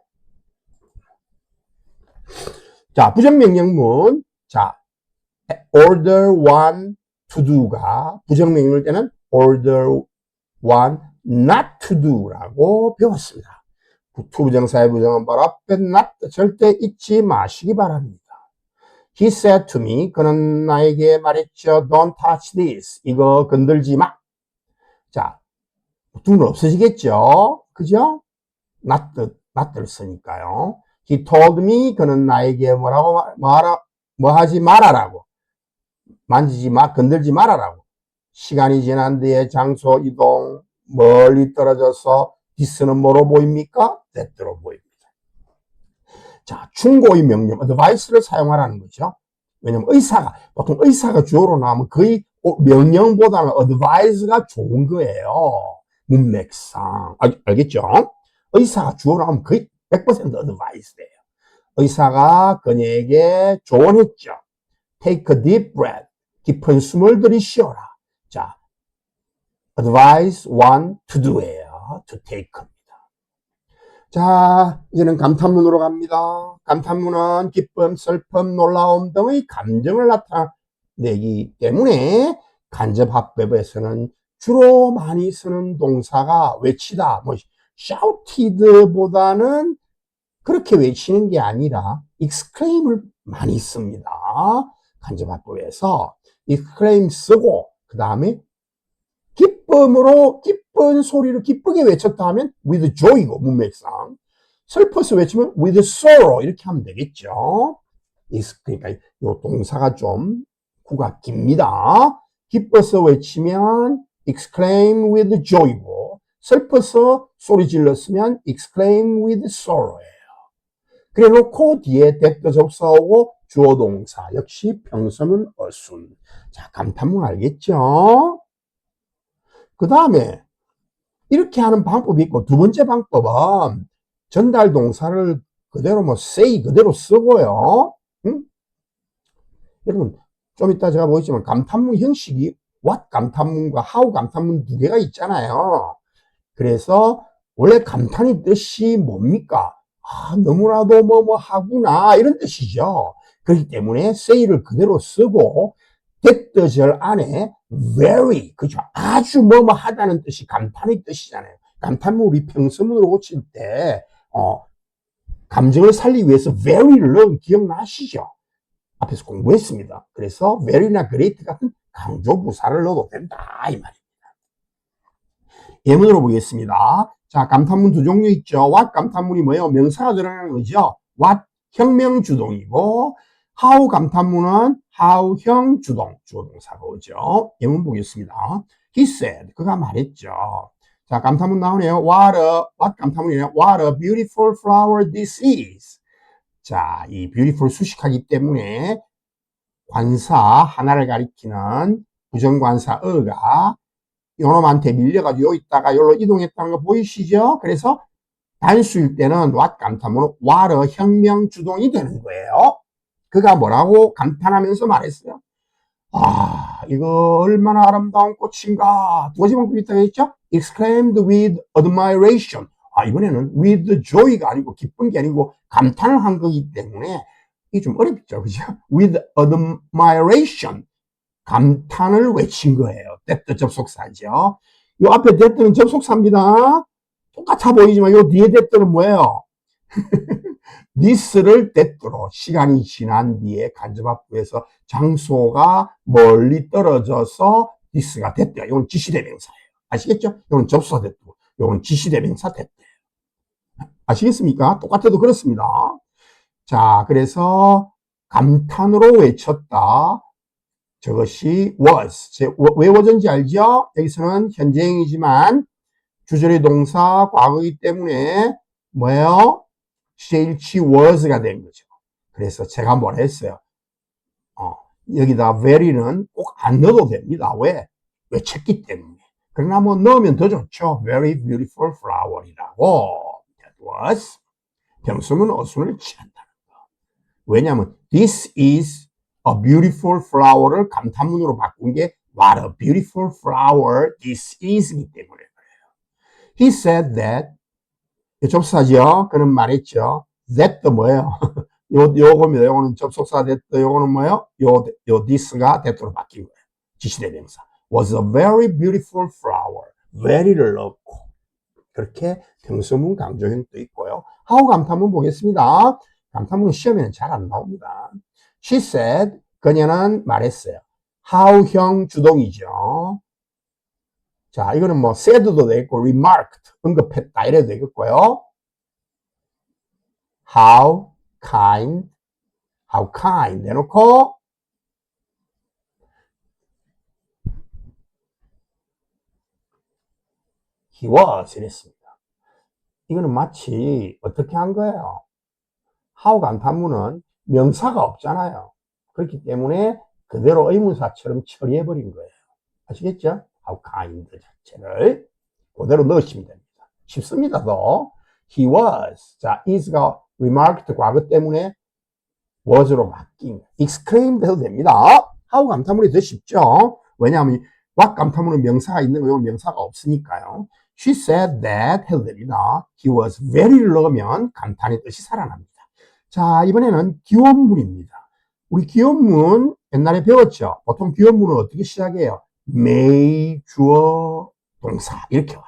자, 부정명령문. 자, order one to do가 부정명령일 때는 order one not to do라고 배웠습니다. 투부정사의 부정은 바로 앞에 not 절대 잊지 마시기 바랍니다. He said to me, 그는 나에게 말했죠. Don't touch this. 이거 건들지 마. 자, do는 없어지겠죠? 그죠? not를 쓰니까요. He told me, 그는 나에게 뭐 하지 말아라고. 만지지 마, 건들지 말아라고. 시간이 지난 뒤에 장소 이동, 멀리 떨어져서 this는 뭐로 보입니까? that로 보입니다. 자, 충고의 명령, advice를 사용하라는 거죠. 왜냐면 보통 의사가 주어로 나오면 거의 명령보다는 advice가 좋은 거예요. 문맥상. 알겠죠? 의사가 주어로 나오면 거의 100% advice예요. 의사가 그녀에게 조언했죠. Take a deep breath. 깊은 숨을 들이쉬어라. 자, advice one to do예요. to take입니다. 자, 이제는 감탄문으로 갑니다. 감탄문은 기쁨, 슬픔, 놀라움 등의 감정을 나타내기 때문에 간접합법에서는 주로 많이 쓰는 동사가 외치다, shouted보다는 그렇게 외치는 게 아니라 exclaim을 많이 씁니다. 간접합법에서 exclaim 쓰고 그 다음에 기쁜 소리를 기쁘게 외쳤다 하면 with joy고 문맥상 슬퍼서 외치면 with sorrow 이렇게 하면 되겠죠. 그러니까 이 동사가 좀 구가 깁니다. 기뻐서 외치면 exclaim with joy고 슬퍼서 소리 질렀으면 exclaim with sorrow예요. 그래 놓고 뒤에 that 접수하고 주어 동사 역시 평서문 어순. 자, 감탄문 알겠죠? 그 다음에 이렇게 하는 방법이 있고 두 번째 방법은 전달 동사를 그대로 say 그대로 쓰고요. 응? 여러분 좀 이따 제가 보겠지만 감탄문 형식이 what 감탄문과 how 감탄문 두 개가 있잖아요. 그래서 원래 감탄의 뜻이 뭡니까? 너무나도 뭐 하구나 이런 뜻이죠. 그렇기 때문에 say를 그대로 쓰고 that 절 안에 very, 그죠? 아주 하다는 뜻이 감탄의 뜻이잖아요. 감탄문 우리 평서문으로 고칠 때, 감정을 살리기 위해서 very를 넣은 기억나시죠? 앞에서 공부했습니다. 그래서 very나 great 같은 강조 부사를 넣어도 된다, 이 말입니다. 예문으로 보겠습니다. 자, 감탄문 두 종류 있죠. what 감탄문이 뭐예요? 명사가 들어가는 거죠. what 혁명주동이고, how 감탄문은 how형 주동, 주어동사가 오죠. 예문 보겠습니다. He said, 그가 말했죠. 자, 감탄문 나오네요. what 감탄문이네요. What a beautiful flower this is. 자, 이 beautiful 수식하기 때문에 관사 하나를 가리키는 부정관사 어가 요놈한테 밀려가지고 여기 있다가 여기로 이동했다는 거 보이시죠? 그래서 단수일 때는 what 감탄문은 what a 혁명 주동이 되는 거예요. 그가 뭐라고 감탄하면서 말했어요? 이거 얼마나 아름다운 꽃인가. 두 가지 방법이 있다고 했죠? exclaimed with admiration. 이번에는 with joy가 아니고 기쁜 게 아니고 감탄을 한 거기 때문에 이게 좀 어렵죠. 그죠? with admiration. 감탄을 외친 거예요. that 접속사죠. 요 앞에 that는 접속사입니다. 똑같아 보이지만 요 뒤에 that는 뭐예요? this를 that로 시간이 지난 뒤에 간접합부에서 장소가 멀리 떨어져서 this가 됐대요. 이건 지시대명사예요. 아시겠죠? 이건 접수사 됐고, 이건 지시대명사 됐대요. 아시겠습니까? 똑같아도 그렇습니다. 자, 그래서 감탄으로 외쳤다. 저것이 was. 왜 was인지 알죠? 여기서는 현재형이지만 주절의 동사 과거이기 때문에 뭐예요? CH was가 된 거죠. 그래서 제가 뭐라 했어요? 여기다 very는 꼭 안 넣어도 됩니다. 왜? 외쳤기 때문에. 그러나 넣으면 더 좋죠. Very beautiful flower이라고. That was. 병수문 어순을 취한다는 거. 왜냐하면 this is a beautiful flower를 감탄문으로 바꾼 게 what a beautiful flower this is이기 때문에 그래요. He said that 접사죠. 그는 말했죠. That 뭐예요? 요겁니다. 요거는 접속사 됐다. 요거는 뭐예요? 요 this가 that로 바뀐 거예요. 지시대명사. was a very beautiful flower. very를 넣고. 그렇게 평서문 강조형도 있고요. how 감탄문 보겠습니다. 감탄문은 시험에는 잘 안 나옵니다. she said, 그녀는 말했어요. how형 주동이죠. 자, 이거는 뭐 said도 되겠고 remarked, 언급했다 이래도 되겠고요. how kind 내놓고 he was 이랬습니다. 이거는 마치 어떻게 한 거예요? how 감탄문은 명사가 없잖아요. 그렇기 때문에 그대로 의문사처럼 처리해버린 거예요. 아시겠죠? how kind 자체를 그대로 넣으시면 됩니다. 쉽습니다, 더. he was. 자, is가 remarked 과거 때문에 was로 바뀐 exclaimed 해도 됩니다. how 감탄문이 더 쉽죠. 왜냐하면 what 감탄문은 명사가 있는 거요. 명사가 없으니까요. she said that 해도 됩니다. he was very를 넣으면 감탄의 뜻이 살아납니다. 자, 이번에는 기원문입니다. 우리 기원문 옛날에 배웠죠. 보통 기원문은 어떻게 시작해요? may, 주어, 동사 이렇게 와요.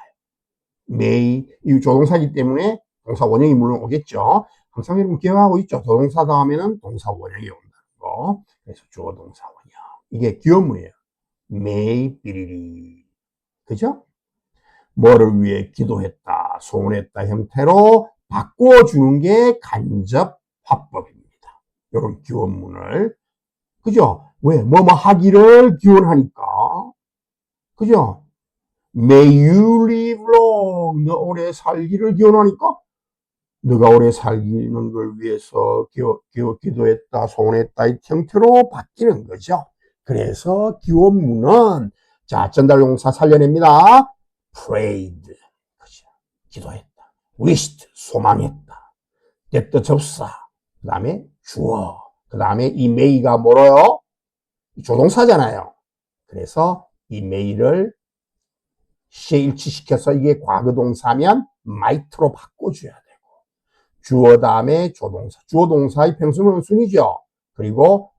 may, 이 조동사이기 때문에 동사 원형이 물론 오겠죠. 항상 여러분 기억하고 있죠. 조동사 다음에는 동사 원형이 온다는 거. 그래서 주어 동사 원형. 이게 기원문이에요. may, 삐리리. 그죠? 뭐를 위해 기도했다, 소원했다 형태로 바꿔주는 게 간접 화법입니다. 이런 기원문을. 그죠? 왜? 뭐뭐 하기를 기원하니까. 그죠? May you live long. 너 오래 살기를 기원하니까 너가 오래 살기는 걸 위해서 기도했다, 소원했다 이 형태로 바뀌는 거죠. 그래서 기원문은 자, 전달동사 살려냅니다. prayed. 그죠? 기도했다. wished. 소망했다. 됐다 접사. 그 다음에 주어. 그 다음에 이 may가 뭐로요? 조동사잖아요. 그래서 이 may를 시에 일치시켜서 이게 과거 동사면 might로 바꿔줘야 되고 주어 다음에 조동사. 주어 동사의 평수는 순이죠. 그리고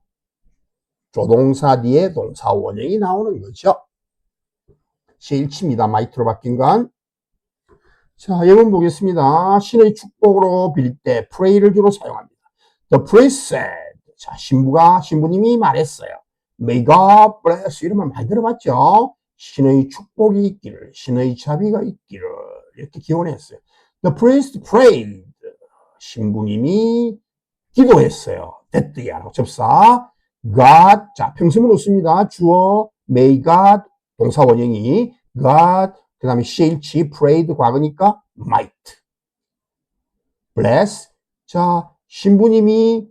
조동사 뒤에 동사 원형이 나오는 거죠. 시에 일치입니다. might로 바뀐 건. 자, 예문 보겠습니다. 신의 축복으로 빌 때 pray를 주로 사용합니다. The priest said. 자, 신부님이 말했어요. May God bless. 이러면 많이 들어봤죠? 신의 축복이 있기를, 신의 자비가 있기를 이렇게 기원했어요. The priest prayed. 신부님이 기도했어요. 됐드야. 접사. God. 자, 평수문 없습니다. 주어 may God 동사 원형이 God 그 다음에 CH prayed 과거니까 might. bless. 자, 신부님이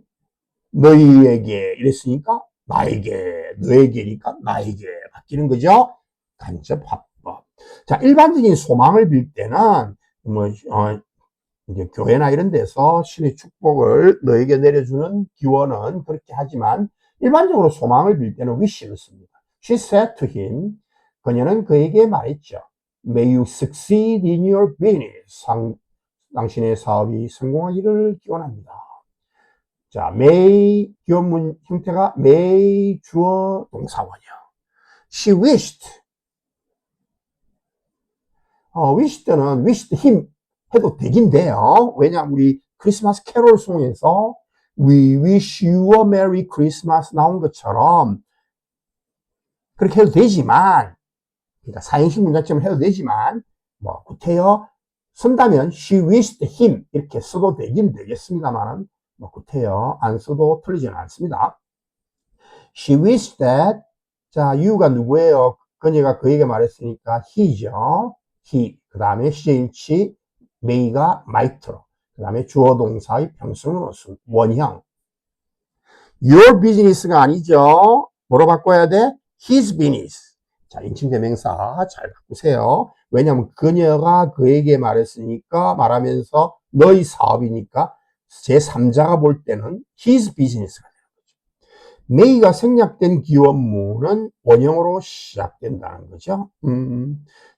너희에게 이랬으니까 나에게, 너에게니까 나에게 바뀌는 거죠. 간접 화법. 자, 일반적인 소망을 빌 때는 이제 교회나 이런 데서 신의 축복을 너에게 내려주는 기원은 그렇게 하지만 일반적으로 소망을 빌 때는 wish를 씁니다. She said to him. 그녀는 그에게 말했죠. May you succeed in your business. 당신의 사업이 성공하기를 기원합니다. 자, may 기원문 형태가 may 주어 동사원형. She wished. wished는 wished him 해도 되긴 돼요. 왜냐하면 우리 크리스마스 캐롤송에서 We wish you a merry Christmas 나온 것처럼 그렇게 해도 되지만 그러니까 사형식 문장처럼 해도 되지만 뭐 구태여 쓴다면 she wished him 이렇게 써도 되긴 되겠습니다만 뭐 구태여 안 써도 틀리지는 않습니다. She wished that. 자, you가 누구예요? 그녀가 그에게 말했으니까 he죠. he. 그 다음에 ch may가 might로. 그 다음에 주어 동사의 평수는 원형. your business가 아니죠. 뭐로 바꿔야 돼? his business. 자, 인칭대명사 잘 바꾸세요. 왜냐하면 그녀가 그에게 말했으니까 말하면서 너희 사업이니까 제3자가 볼 때는 his business가 되는 거죠. may가 생략된 기원문은 원형으로 시작된다는 거죠.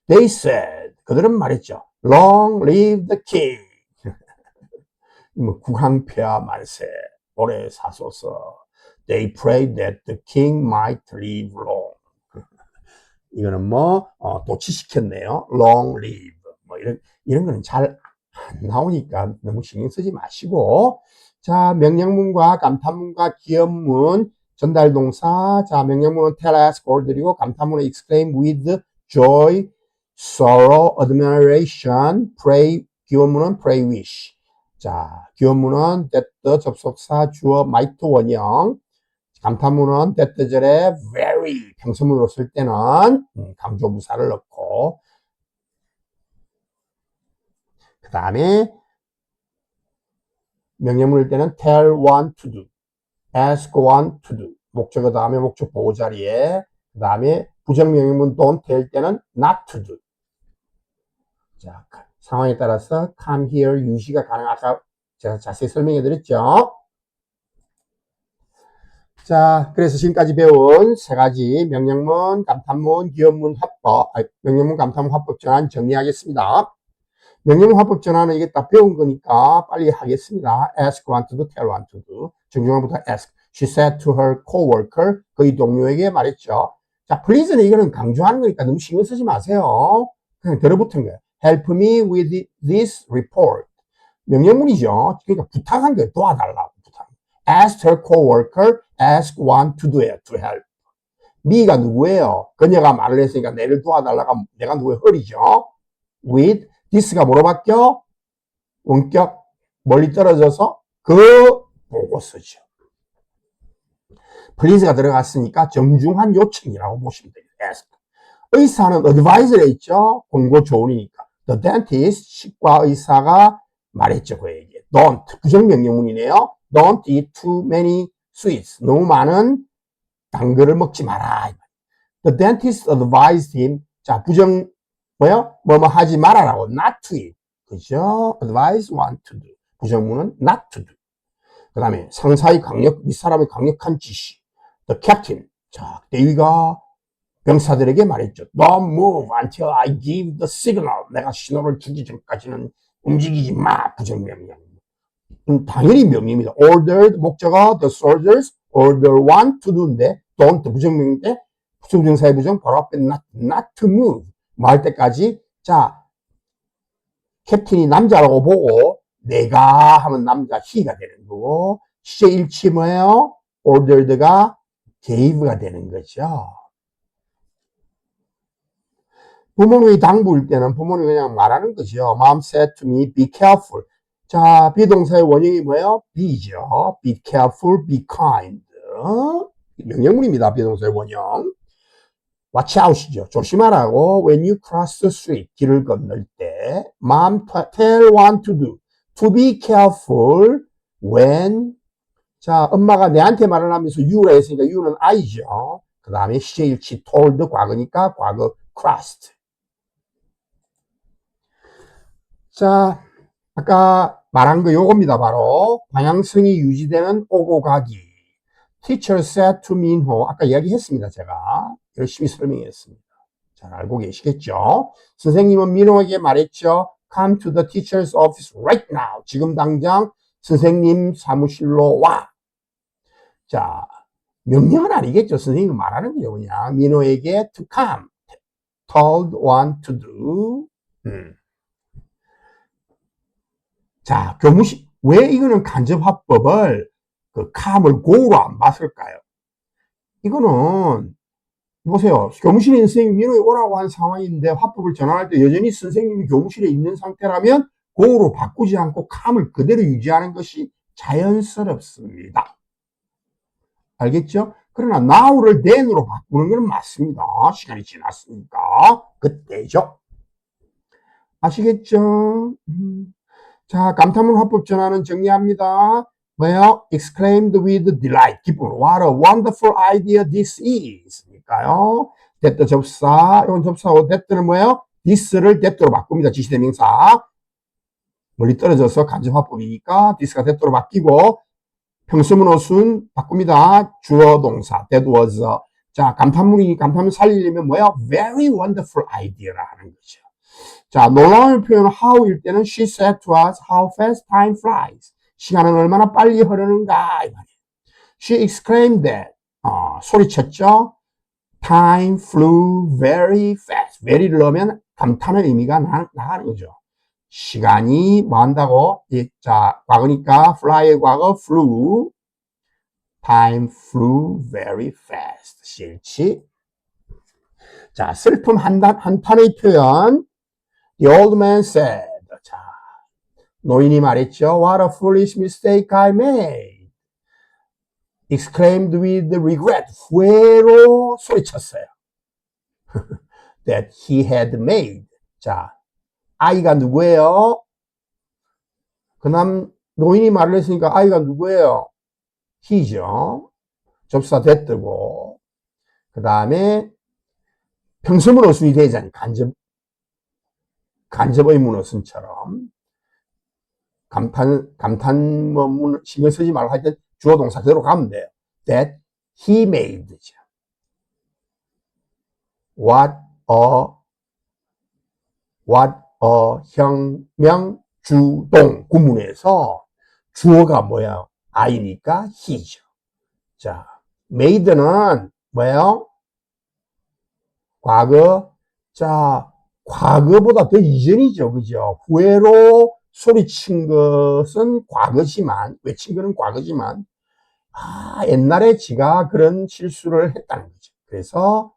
They said. 그들은 말했죠. Long live the king. 뭐 국왕폐하 만세. 오래 사소서. They prayed that the king might live long. 이거는 뭐 도치시켰네요. long live. 뭐 이런 거는 잘 안 나오니까 너무 신경 쓰지 마시고. 자, 명령문과 감탄문과 기업문, 전달동사. 자, 명령문은 tell, ask, order이고 감탄문은 exclaim with joy, sorrow, admiration, pray. 기업문은 pray, wish. 자, 기업문은 that the 접속사 주어 might 원형. 감탄문은 that 절에 very 평소문으로 쓸 때는 강조부사를 넣고, 그 다음에 명령문일 때는 tell one to do, ask one to do. 목적어 다음에 목적 보호 자리에, 그 다음에 부정명령문 don't tell 때는 not to do. 자, 상황에 따라서 come here 유시가 가능. 아까 제가 자세히 설명해 드렸죠. 자, 그래서 지금까지 배운 세 가지 명령문, 감탄문, 기업문, 화법, 명령문, 감탄문, 화법 전환 정리하겠습니다. 명령문, 화법 전환은 이게 다 배운 거니까 빨리 하겠습니다. ask one to do, tell one to do. 정중앙부터 ask. She said to her coworker, 그의 동료에게 말했죠. 자, please는 이거는 강조하는 거니까 너무 신경 쓰지 마세요. 그냥 들어붙은 거예요. help me with this report. 명령문이죠. 그러니까 부탁한 거예요. 도와달라고. asked her coworker, ask one to do it, to help. me가 누구예요? 그녀가 말을 했으니까 내를 도와달라고 내가 누구의 헐이죠? with, this가 뭐로 바뀌어? 원격, 멀리 떨어져서 그 보고 쓰죠. please가 들어갔으니까 정중한 요청이라고 보시면 돼요. ask. 의사는 advisor에 있죠? 공고 조언이니까. the dentist, 치과 의사가 말했죠. 그에게. don't, 부정명령문이네요. Don't eat too many sweets. 너무 많은 단 거를 먹지 마라. The dentist advised him. 자, 부정, 뭐요? 뭐뭐 하지 말아라고. Not to eat. 그죠? Advise one to do. 부정문은 not to do. 그 다음에 상사의 윗사람의 강력한 지시. The captain. 자, 대위가 병사들에게 말했죠. Don't move until I give the signal. 내가 신호를 주기 전까지는 움직이지 마. 부정명령. 당연히 명령입니다. ordered 목적어 the soldiers order one to do인데 don't 부정명인데 부정사의 부정 바로 앞에 not to move 뭐 할 때까지. 자, 캡틴이 남자라고 보고 내가 하면 남자 he가 되는 거고 시제 일치 뭐예요? ordered가 gave가 되는 거죠. 부모님이 당부일 때는 부모님이 그냥 말하는 거죠. Mom said to me, be careful. 자, 비동사의 원형이 뭐예요? be죠. be careful, be kind. 명령문입니다. 비동사의 원형. watch out이죠. 조심하라고. when you cross the street, 길을 건널 때. Mom tell one to do. to be careful when. 자, 엄마가 내한테 말을 하면서 you라 했으니까 you는 I죠. 그 다음에 시제일치 told 과거니까 과거 crossed. 자, 아까 말한 거 요겁니다. 바로 방향성이 유지되는 오고 가기. Teacher said to Minho. 아까 이야기했습니다. 제가 열심히 설명했습니다. 잘 알고 계시겠죠? 선생님은 민호에게 말했죠. Come to the teacher's office right now. 지금 당장 선생님 사무실로 와. 자, 명령은 아니겠죠. 선생님이 말하는 거죠. 그냥 민호에게 to come. told one to do. 자, 교무실, 왜 이거는 간접화법을 그 come을 go로 안 봤을까요? 이거는, 보세요. 교무실에 있는 선생님이 민호에 오라고 한 상황인데 화법을 전환할 때 여전히 선생님이 교무실에 있는 상태라면 go로 바꾸지 않고 come을 그대로 유지하는 것이 자연스럽습니다. 알겠죠? 그러나 now를 then으로 바꾸는 건 맞습니다. 시간이 지났으니까. 그때죠. 아시겠죠? 자, 감탄문 화법 전환은 정리합니다. 뭐예요? exclaimed with delight. 기쁨. What a wonderful idea this is. 니까요. that 접사. 이건 접사고 that는 뭐예요? this를 that로 바꿉니다. 지시대명사. 멀리 떨어져서 간접화법이니까 this가 that로 바뀌고 평소문 어순 바꿉니다. 주어 동사. that was. 자, 감탄문 살리려면 뭐예요? very wonderful idea라 하는 거죠. 자, 놀라운 표현 how일 때는 she said to us how fast time flies. 시간은 얼마나 빨리 흐르는가 이 말이에요. She exclaimed that 소리쳤죠. Time flew very fast. very를 넣으면 감탄의 의미가 나가는 거죠. 시간이 뭐 한다고? 자, 과거니까 fly의 과거 flew. Time flew very fast. 싫지? 자, 슬픔 한탄의 표현. The old man said. 자, 노인이 말했죠. What a foolish mistake I made. Exclaimed with regret. 후회로 소리쳤어요. That he had made. 자, 아이가 누구예요? 노인이 말을 했으니까 아이가 누구예요? he죠. 접사 됐고. 그 다음에 평서문 어순이 되잖아요. 간접의 문어순처럼. 감탄 뭐 신경 쓰지 말고 하여튼 주어 동사 그대로 가면 돼요. That he made. What a 혁명 주동 구문에서 주어가 뭐야? I니까 he죠. 자, made는 뭐예요? 과거. 자, 과거보다 더 이전이죠. 그죠? 후회로 소리친 것은 과거지만, 외친 것은 과거지만, 옛날에 지가 그런 실수를 했다는 거죠. 그래서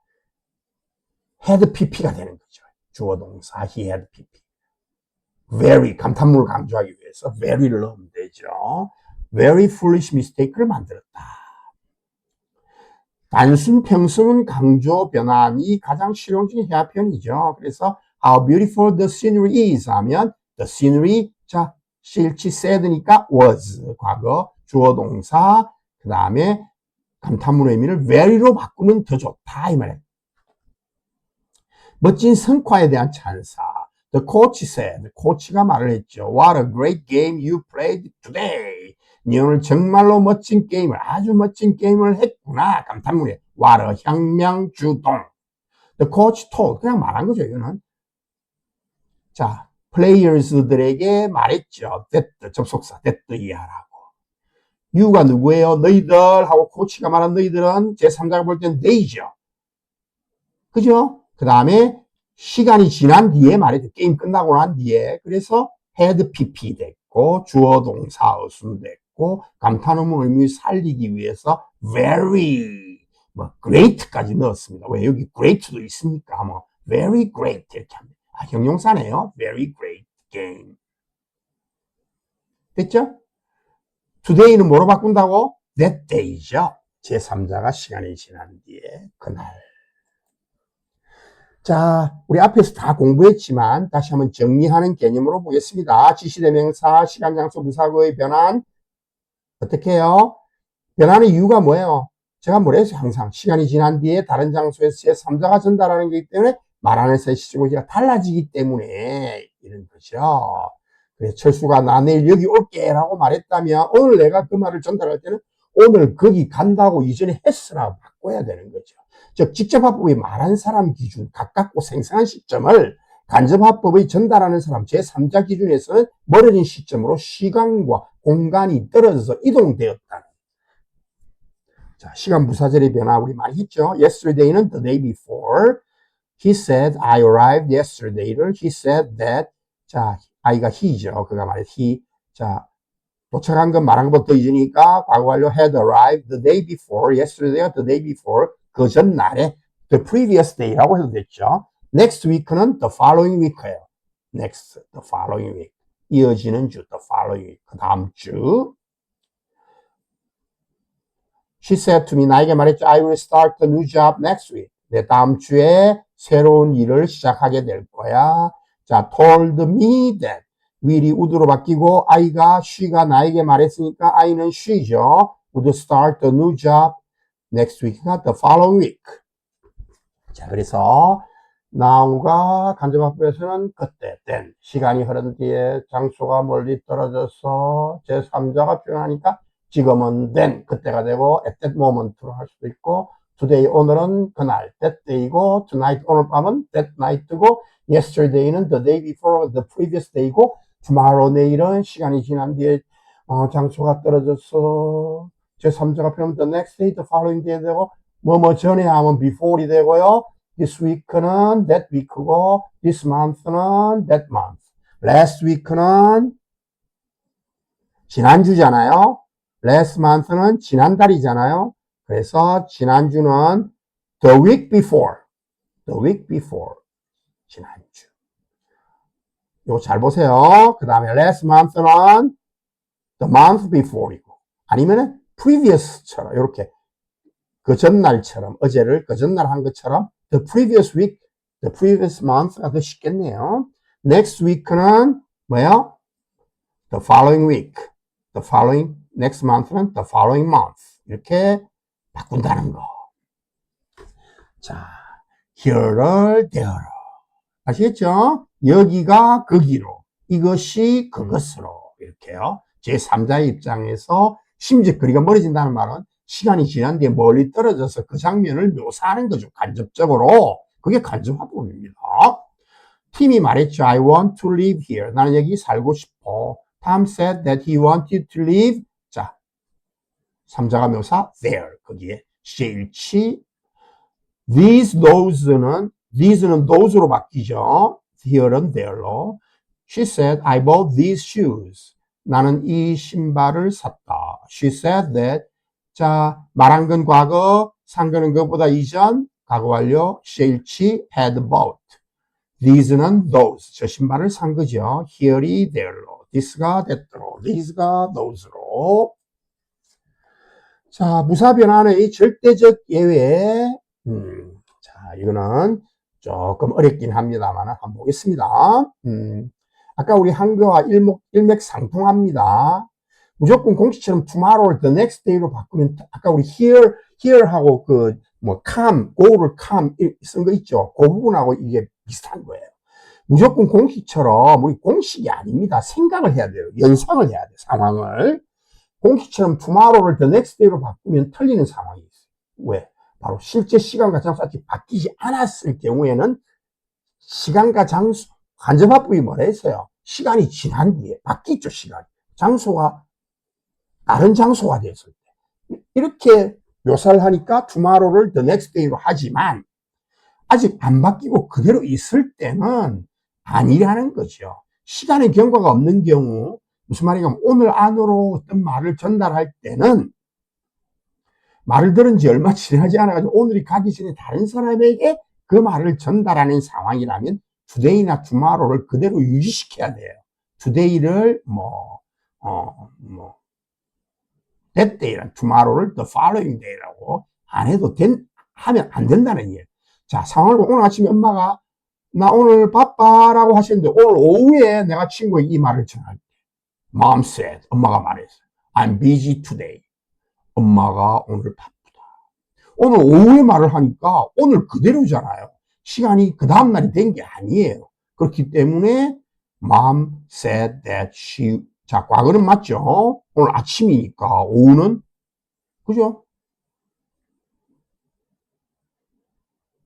had pp가 되는 거죠. 주어 동사 he had pp. very 감탄문을 강조하기 위해서 very를 넣으면 되죠. very foolish mistake를 만들었다. 단순 평서문 강조 변환이 가장 실용적인 해야 표현이죠. 그래서 how beautiful the scenery is 하면 the scenery, 자, 실치 said니까 was, 과거, 주어 동사, 그 다음에 감탄문의 의미를 very로 바꾸면 더 좋다 이 말이에요. 멋진 성과에 대한 찬사. The coach said, 코치가 말을 했죠. What a great game you played today. 니 오늘 정말로 멋진 게임을, 아주 멋진 게임을 했구나. 감탄문에 What a 혁명 주동. The coach told, 그냥 말한 거죠, 이거는. 자, players들에게 말했죠. that, 접속사, that 이하라고. you가 누구예요? 너희들 하고 코치가 말한 너희들은 제3자가 볼 땐 they죠. 그죠? 그 다음에 시간이 지난 뒤에 말했죠. 게임 끝나고 난 뒤에. 그래서 had pp 됐고, 주어 동사 어순 됐고, 감탄음을 의미 살리기 위해서 very, great까지 넣었습니다. 왜 여기 great도 있으니까, very great 이렇게 합니다. 형용사네요. very great game. 됐죠? today는 뭐로 바꾼다고? that day죠. 제3자가 시간이 지난 뒤에, 그날. 자, 우리 앞에서 다 공부했지만 다시 한번 정리하는 개념으로 보겠습니다. 지시대명사, 시간, 장소, 부사구의 변환. 어떻게 해요? 변환의 이유가 뭐예요? 제가 뭐랬어요? 항상 시간이 지난 뒤에 다른 장소에서 제3자가 전달하는 거기 때문에 말 안에서의 시제가 달라지기 때문에 이런 거죠. 그래서 철수가 나 내일 여기 올게 라고 말했다면 오늘 내가 그 말을 전달할 때는 오늘 거기 간다고 이전에 했으라고 바꿔야 되는 거죠. 즉 직접화법이 말한 사람 기준 가깝고 생생한 시점을 간접화법의 전달하는 사람 제3자 기준에서는 멀어진 시점으로 시간과 공간이 떨어져서 이동되었다. 자, 시간 부사절의 변화 우리 많이 했죠. Yesterday는 the day before. He said I arrived yesterday를 he said that. 자, I가 he죠. 그가 말해 he. 자, 도착한 건 말한 것부터 이전이니까 과거 완료 had arrived the day before. Yesterday, the day before. 그 전날에 the previous day라고 해도 됐죠. next week는 the following week예요. next, the following week. 이어지는 주, the following week. 그 다음 주. She said to me, 나에게 말했죠. I will start the new job next week. 내 다음 주에 새로운 일을 시작하게 될 거야. 자, told me that. will이 would로 바뀌고 I가 she가 나에게 말했으니까 I는 she죠. would start the new job next week가 the following week. 자, 그래서 now가 간접화법에서는 그때, then. 시간이 흐른 뒤에 장소가 멀리 떨어져서 제3자가 표현하니까 지금은 then, 그때가 되고 at that moment로 할 수도 있고 today, 오늘은 그날, that day고 tonight, 오늘 밤은 that night고 yesterday는 the day before, the previous day고 tomorrow, 내일은 시간이 지난 뒤에 장소가 떨어졌어. 제3자가 필요하면 the next day, the following day 되고, 뭐뭐 전에 하면 before이 되고요. this week는 that week고, this month는 that month. last week는 지난주잖아요. last month는 지난달이잖아요. 그래서 지난주는 the week before. the week before. 지난주. 이거 잘 보세요. 그 다음에 last month는 the month before이고, 아니면은 previous처럼, 이렇게 그 전날처럼, 어제를 그 전날 한 것처럼 the previous week, the previous month가 더 쉽겠네요. next week는 뭐예요? the following week, the following, next month는 the following month. 이렇게 바꾼다는 거. 자, here를 there로. 아시겠죠? 여기가 거기로, 이것이 그것으로. 이렇게요. 제3자의 입장에서 심지어 거리가 멀어진다는 말은 시간이 지난 뒤에 멀리 떨어져서 그 장면을 묘사하는 거죠. 간접적으로. 그게 간접화법입니다. 팀이 말했죠. I want to live here. 나는 여기 살고 싶어. Tom said that he wanted to live. 자, 3자가 묘사 there. 거기에 시일치. these는 those로 바뀌죠. here는 there로. She said, I bought these shoes. 나는 이 신발을 샀다. She said that. 자, 말한 건 과거, 산 거는 그보다 이전, 과거 완료, she일치, had bought. these는 those. 저 신발을 산 거죠. here이 there로. this가 that로. these가 those로. 자, 무사 변환의 절대적 예외. 자, 이거는 조금 어렵긴 합니다만 한번 보겠습니다. 아까 우리 한글과 일맥상통합니다. 무조건 공식처럼 tomorrow를 the next day로 바꾸면, 아까 우리 here하고 come, go를 come 쓴 거 있죠. 그 부분하고 이게 비슷한 거예요. 무조건 공식처럼 우리 공식이 아닙니다. 생각을 해야 돼요. 연상을 해야 돼요. 상황을. 공식처럼 tomorrow를 the next day로 바꾸면 틀리는 상황이 있어요. 왜? 바로 실제 시간과 장소가 바뀌지 않았을 경우에는 시간과 장소, 간접화법이 뭐라 했어요? 시간이 지난 뒤에 바뀌죠, 시간. 장소가 다른 장소가 됐을 때. 이렇게 묘사를 하니까 tomorrow를 the next day로 하지만 아직 안 바뀌고 그대로 있을 때는 아니라는 거죠. 시간의 경과가 없는 경우, 무슨 말이냐면 오늘 안으로 어떤 말을 전달할 때는 말을 들은 지 얼마 지나지 않아가지고 오늘이 가기 전에 다른 사람에게 그 말을 전달하는 상황이라면 today나 tomorrow를 그대로 유지시켜야 돼요. today를 that day랑 tomorrow를 the following day라고 안 해도 하면 안 된다는 얘기예요. 자, 상황을 보면 오늘 아침에 엄마가 나 오늘 바빠라고 하셨는데 오늘 오후에 내가 친구에게 이 말을 전할 때 Mom said, 엄마가 말했어요. I'm busy today. 엄마가 오늘 바쁘다. 오늘 오후에 말을 하니까 오늘 그대로잖아요. 시간이 그 다음날이 된 게 아니에요. 그렇기 때문에 Mom said that she, 자, 과거는 맞죠? 오늘 아침이니까 오후는, 그죠?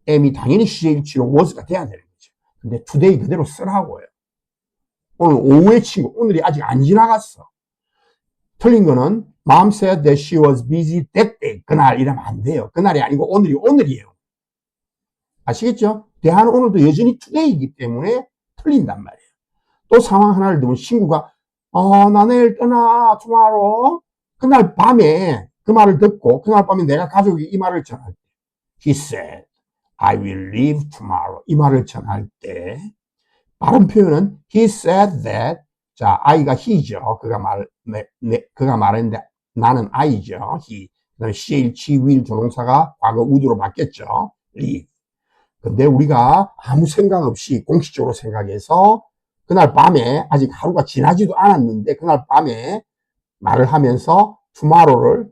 M이 당연히 시제일치로 was가 돼야 되는 거죠. 근데 today 그대로 쓰라고요. 오늘 오후의 친구, 오늘이 아직 안 지나갔어. 틀린 거는 Mom said that she was busy that day. 그날 이러면 안 돼요. 그날이 아니고 오늘이 오늘이에요. 아시겠죠? 대화는 오늘도 여전히 today이기 때문에 틀린단 말이에요. 또 상황 하나를 두면 친구가 나 내일 떠나 tomorrow. 그날 밤에 그 말을 듣고 그날 밤에 내가 가족에게 이 말을 전할 때 He said I will leave tomorrow. 이 말을 전할 때 바른 표현은 He said that. 자, I가 he죠. 그가 말했는데 나는 I죠. he. 그 다음에 shall, she, will 조동사가 과거 would로 바뀌었죠. leave. 근데 우리가 아무 생각 없이 공식적으로 생각해서 그날 밤에 아직 하루가 지나지도 않았는데 그날 밤에 말을 하면서 tomorrow를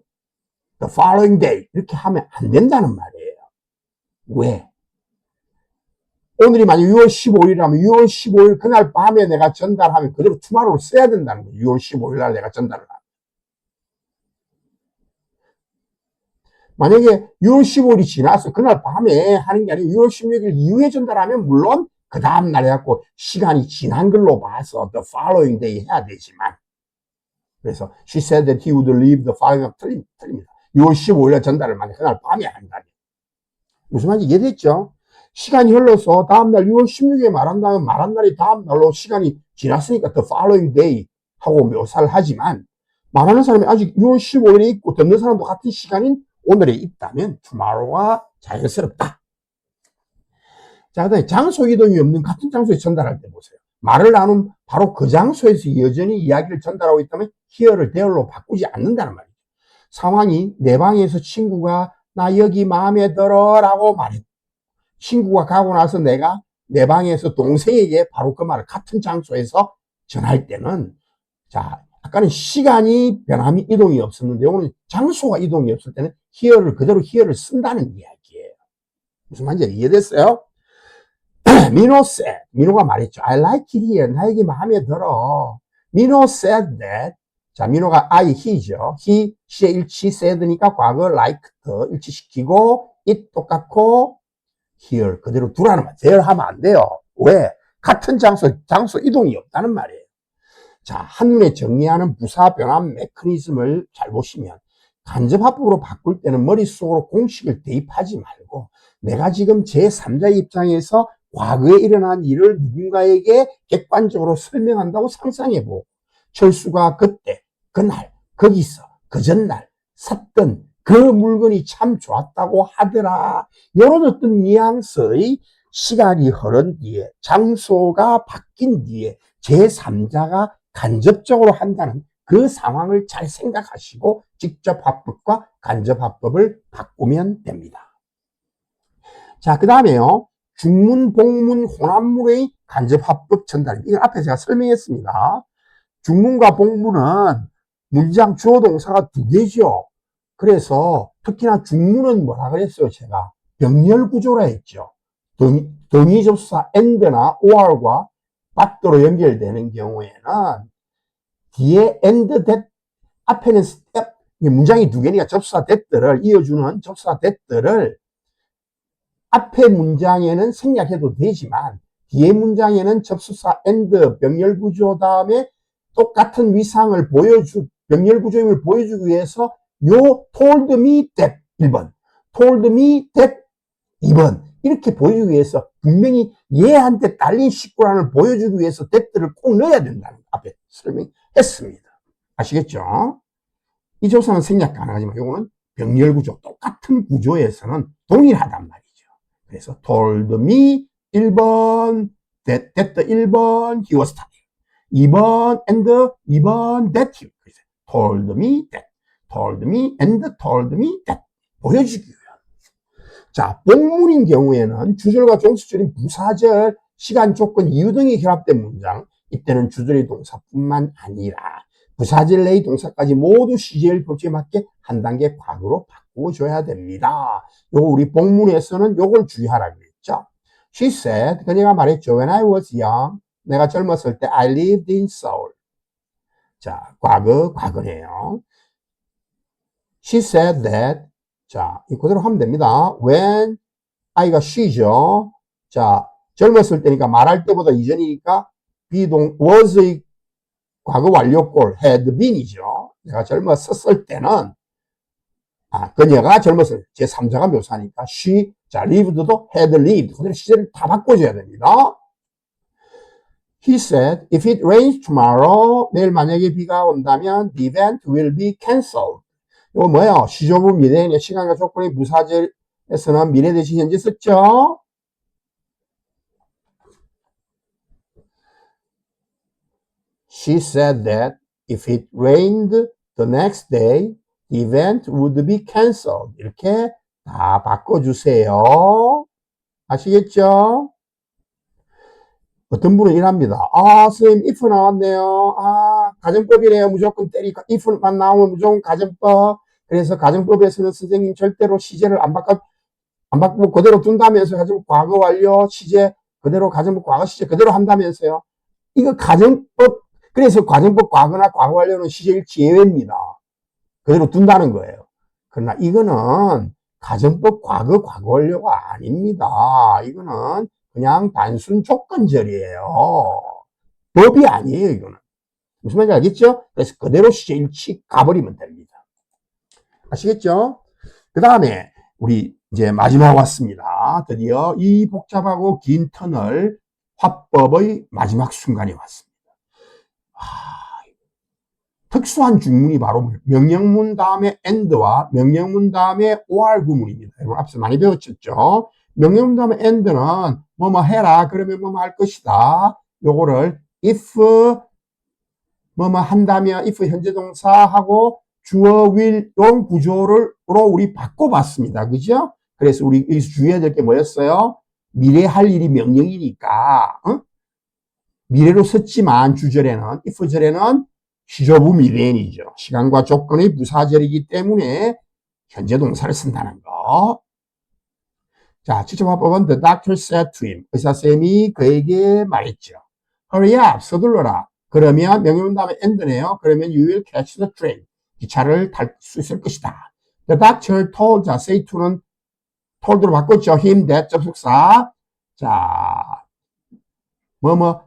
the following day 이렇게 하면 안 된다는 말이에요. 왜? 오늘이 만약 6월 15일이라면 6월 15일 그날 밤에 내가 전달하면 그대로 tomorrow를 써야 된다는 거예요. 6월 15일 날 내가 전달을 하면. 만약에 6월 15일이 지나서 그날 밤에 하는 게 아니고 6월 16일 이후에 전달하면 물론 그 다음 날 해갖고 시간이 지난 걸로 봐서 the following day 해야 되지만 그래서 she said that he would leave the following 틀립니다. 6월 15일에 전달을 만약 그날 밤에 한다면. 무슨 말인지 이해됐죠? 시간이 흘러서 다음날 6월 16일에 말한다면 말한 날이 다음날로 시간이 지났으니까 the following day 하고 묘사를 하지만 말하는 사람이 아직 6월 15일에 있고 듣는 사람도 같은 시간인 오늘에 있다면 tomorrow가 자연스럽다. 자, 그 다음에 장소 이동이 없는 같은 장소에 전달할 때 보세요. 말을 나눈 바로 그 장소에서 여전히 이야기를 전달하고 있다면 here를 there로 바꾸지 않는다는 말이죠. 상황이 내 방에서 친구가 나 여기 마음에 들어 라고 말했다. 친구가 가고 나서 내가 내 방에서 동생에게 바로 그 말을 같은 장소에서 전할 때는, 자, 아까는 시간이 변함이 이동이 없었는데 오늘 장소가 이동이 없을 때는 here를 그대로 here를 쓴다는 이야기예요. 무슨 말인지 이해됐어요? 민호 said, 민호가 말했죠. I like it here. 나에게 마음에 들어. 민호 said that. 자, 민호가 he죠. he, she의 일치, said니까 과거 liked 일치시키고 it 똑같고 here 그대로 두라는 말. there 하면 안 돼요. 왜? 같은 장소 이동이 없다는 말이에요. 자, 한눈에 정리하는 부사 변환 메커니즘을 잘 보시면 간접합법으로 바꿀 때는 머릿속으로 공식을 대입하지 말고 내가 지금 제3자의 입장에서 과거에 일어난 일을 누군가에게 객관적으로 설명한다고 상상해보고 철수가 그때, 그날, 거기서, 그 전날 샀던 그 물건이 참 좋았다고 하더라. 이런 어떤 뉘앙스의 시간이 흐른 뒤에 장소가 바뀐 뒤에 제3자가 간접적으로 한다는 그 상황을 잘 생각하시고 직접 합법과 간접 합법을 바꾸면 됩니다. 자, 그 다음에요. 중문, 복문, 혼합문의 간접 합법 전달. 이건 앞에 제가 설명했습니다. 중문과 복문은 문장 주어 동사가 두 개죠. 그래서 특히나 중문은 뭐라 그랬어요? 제가 병렬 구조라 했죠. 동의 접수사 and나 or과 but로 연결되는 경우에는 뒤에 and, that, 앞에는 step, 문장이 두 개니까 접수사 that를 이어주는 접수사 that를 앞에 문장에는 생략해도 되지만 뒤에 문장에는 접수사 and 병렬 구조 다음에 똑같은 위상을 병렬 구조임을 보여주기 위해서 요 told me that 1번, told me that 2번 이렇게 보여주기 위해서 분명히 얘한테 딸린 식구란을 보여주기 위해서 that를 꼭 넣어야 된다는 앞에 설명했습니다. 아시겠죠? 이 조사는 생략 가능하지만 이거는 병렬 구조 똑같은 구조에서는 동일하단 말이죠. 그래서 told me 1번, that 1번, he was studying. 2번 and 2번 that he told me that, told me and told me that 보여주기 위한. 자, 복문인 경우에는 주절과 종수절인 부사절, 시간, 조건, 이유 등이 결합된 문장, 이때는 주절의 동사뿐만 아니라 부사절 내의 동사까지 모두 CJL 법칙에 맞게 한 단계 과거로 바꿔줘야 됩니다. 요거 우리 복문에서는 요걸 주의하라 그랬죠. She said, 그녀가 말했죠. When I was young, 내가 젊었을 때 I lived in Seoul. 자, 과거네요. She said that, 자, 그대로 하면 됩니다. When I가 she죠. 자, 젊었을 때니까 말할 때보다 이전이니까 비동 was의 과거 완료꼴 had been이죠. 내가 젊었을 때는 그녀가 젊었을 때 제3자가 묘사하니까 she, 자, lived도 had lived. 그대로 시제를 다 바꿔줘야 됩니다. He said, if it rains tomorrow, 내일 만약에 비가 온다면 the event will be cancelled. 이거 뭐예요? 시조부 미래의 시간과 조건의 부사절에서는 미래 대신 현재 썼죠? She said that if it rained the next day, the event would be cancelled. 이렇게 다 바꿔주세요. 아시겠죠? 어떤 분은 이랍니다. 선생님, if 나왔네요. 가정법이네요. 무조건 때리고, if만 나오면 무조건 가정법. 그래서 가정법에서는 선생님 절대로 시제를 안 바꾸고 그대로 둔다면서요. 가정법 과거 완료, 시제, 그대로 가정법 과거 시제 그대로 한다면서요. 이거 가정법, 그래서 가정법 과거나 과거 완료는 시제 일치 예외입니다. 그대로 둔다는 거예요. 그러나 이거는 가정법 과거 완료가 아닙니다. 이거는 그냥 단순 조건절이에요. 법이 아니에요, 이거는. 무슨 말인지 알겠죠? 그래서 그대로 시제일치 가버리면 됩니다. 아시겠죠? 그 다음에 우리 이제 마지막 왔습니다. 드디어 이 복잡하고 긴 터널 화법의 마지막 순간이 왔습니다. 특수한 중문이 바로 명령문 다음에 and와 명령문 다음에 or 구문입니다. 여러분 앞서 많이 배웠죠? 명령문 다음에 and는 뭐뭐 해라 그러면 뭐뭐 할 것이다. 요거를 if 뭐뭐 한다면 if 현재 동사하고 주어 will 이런 구조로 우리 바꿔봤습니다. 그죠? 그래서 우리 여기서 주의해야 될 게 뭐였어요? 미래 할 일이 명령이니까 미래로 썼지만 주절에는 if 절에는 시조부 미래인이죠. 시간과 조건의 부사절이기 때문에 현재 동사를 쓴다는 거. 자, 지적화법은 the doctor said to him. 의사쌤이 그에게 말했죠. Hurry up, 서둘러라. 그러면 명령 다음에 end네요. 그러면 you will catch the train. 기차를 탈 수 있을 것이다. The doctor told, 자, say to는 told로 바꿨죠. him, that, 접속사. 자,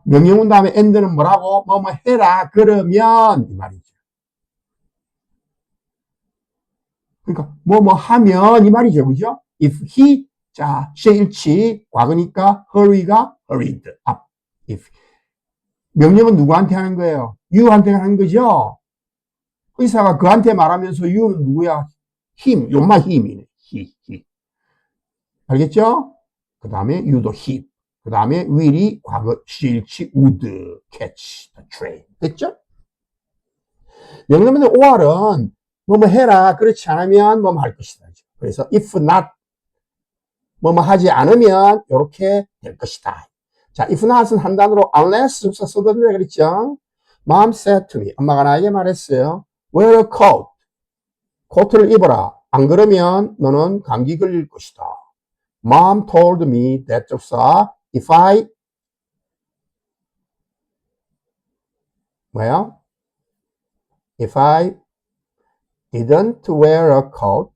명령문 다음에 end는 뭐라고? 해라. 그러면, 이 말이죠. 그러니까, 하면, 이 말이죠. 그죠? If he, 자, 시일치, 과거니까, hurry가 hurried up. If. 명령은 누구한테 하는 거예요? you한테 하는 거죠? 의사가 그한테 말하면서 you는 누구야? him, 요마 him이네. he. 알겠죠? 그 다음에 you도 he. 그 다음에 will이 과거 시일치 would catch the train. 됐죠? 명령문의 or은 해라. 그렇지 않으면 할 것이다. 그래서 if not 하지 않으면 이렇게 될 것이다. 자, if not은 한 단어로 unless 접사 써도 된다 그랬죠? Mom said to me. 엄마가 나에게 말했어요. Wear a coat. 코트를 입어라. 안 그러면 너는 감기 걸릴 것이다. Mom told me that 접사 if I If I didn't wear a coat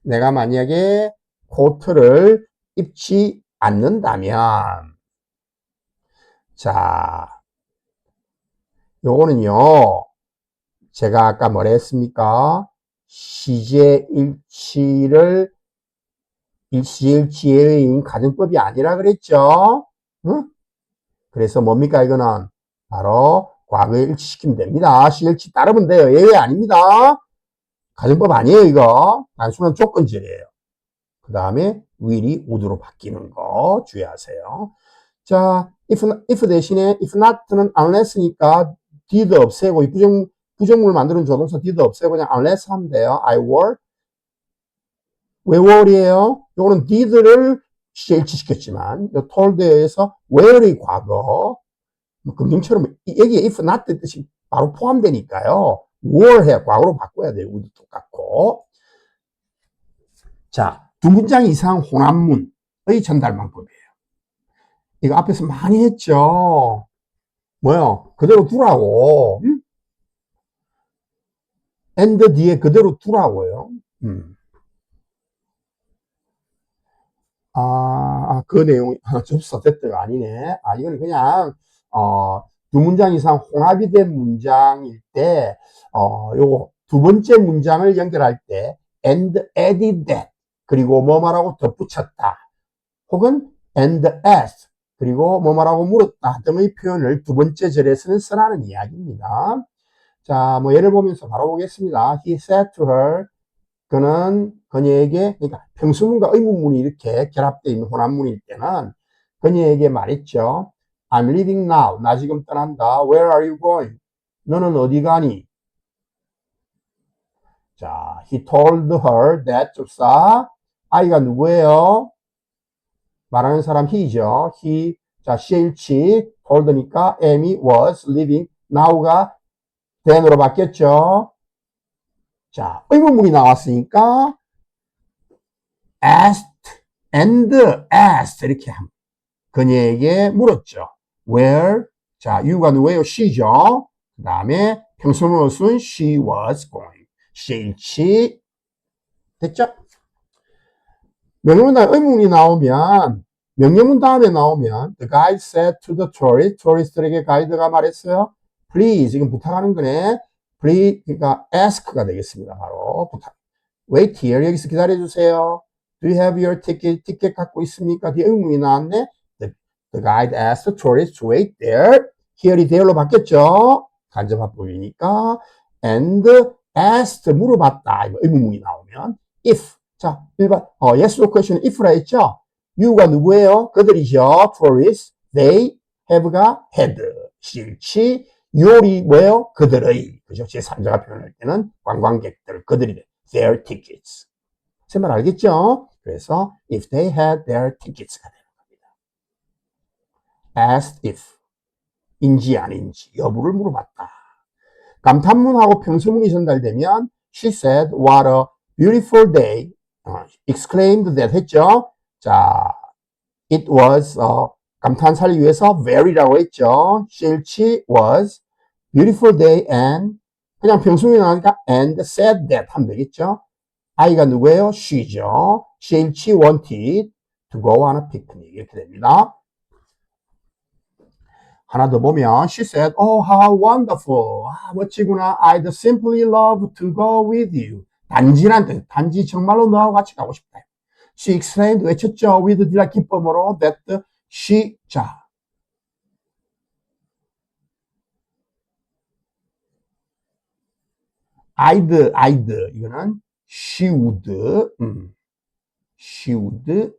내가 만약에 코트를 입지 않는다면 자 요거는요 제가 아까 뭐라 했습니까? 시제일치의 가정법이 아니라 그랬죠? 응? 그래서 뭡니까 이거는 바로 과거에 일치시키면 됩니다. 시일치 따르면 돼요. 예외 아닙니다. 가정법 아니에요 이거. 단순한 조건절이에요. 그 다음에 will이 would로 바뀌는 거 주의하세요. 자, if 대신에 if not는 unless니까 did 없애고 부정문을 만드는 조동사 did 없애고 그냥 unless 하면 돼요. I wore 왜 were이에요? 요거는 did를 일치시켰지만 요 told에 의해서 were의 과거 금융처럼 여기에 if not 뜻이 바로 포함되니까요. were 해 과거로 바꿔야 돼요. 우도 똑같고. 자, 두 문장 이상 혼합문의 전달 방법이에요. 이거 앞에서 많이 했죠. 그대로 두라고. and 뒤에 그대로 두라고요. 그 내용이 접수 됐다가 아니네. 이건 그냥 두 문장 이상 혼합이 된 문장일 때 요거 두 번째 문장을 연결할 때 and added that 그리고 뭐라고 덧붙였다 혹은 and asked 그리고 뭐라고 물었다 등의 표현을 두 번째 절에서는 쓰라는 이야기입니다. 자, 예를 보면서 바로 보겠습니다. He said to her 그는 그녀에게 그러니까 평수문과 의문문이 이렇게 결합되어 있는 혼합문일 때는 그녀에게 말했죠. I'm leaving now. 나 지금 떠난다. Where are you going? 너는 어디 가니? 자, he told her that 접사 I가 누구예요? 말하는 사람 he죠. he 자 시일치 told니까 Am이 was leaving now가 then으로 바뀌었죠. 자, 의문문이 나왔으니까 asked and asked 이렇게 합니다. 그녀에게 물었죠. Where? 자, you가 누구예요? she죠. 그 다음에 평소문으로서는 she was going. 시일치 됐죠? 명령문에 의문이 나오면 명령문 다음에 나오면 the guide said to the tourist들에게 가이드가 말했어요. please, 이건 부탁하는 거네. please, 그러니까 ask가 되겠습니다. 바로 부탁. wait here, 여기서 기다려주세요. do you have your ticket? 티켓 갖고 있습니까? 뒤에 의문이 나왔네. The guide asked the tourist to wait there. here이 there로 바뀌었죠. 간접화법이니까. and asked, 물어봤다. 의문문이 나오면 if. 자, 일반 yes or question if라 했죠. you가 누구예요? 그들이죠. tourists. they have가 had. 실치. your이 뭐예요? 그들의. 그죠? 제3자가 표현할 때는 관광객들, 그들이 돼. their tickets. 제 말 알겠죠? 그래서 if they had their tickets가 되는 겁니다. asked if. 인지 아닌지 여부를 물어봤다. 감탄문하고 평서문이 전달되면 she said what a beautiful day. exclaimed that 했죠. 자, it was 감탄 살기 위해서 very라고 했죠. 실치 was beautiful day and 그냥 평소문이 나오니까 and said that 하면 되겠죠. I가 누구예요? she죠. 실치 wanted to go on a picnic 이렇게 됩니다. 하나 더 보면 she said, oh how wonderful. 아, 멋지구나. I'd simply love to go with you. 단지란 뜻. 단지 정말로 너하고 같이 가고 싶다. She exclaimed, 외쳤죠. with delight, 기쁨으로 that she, 자. I'd, 이거는 she would, she would.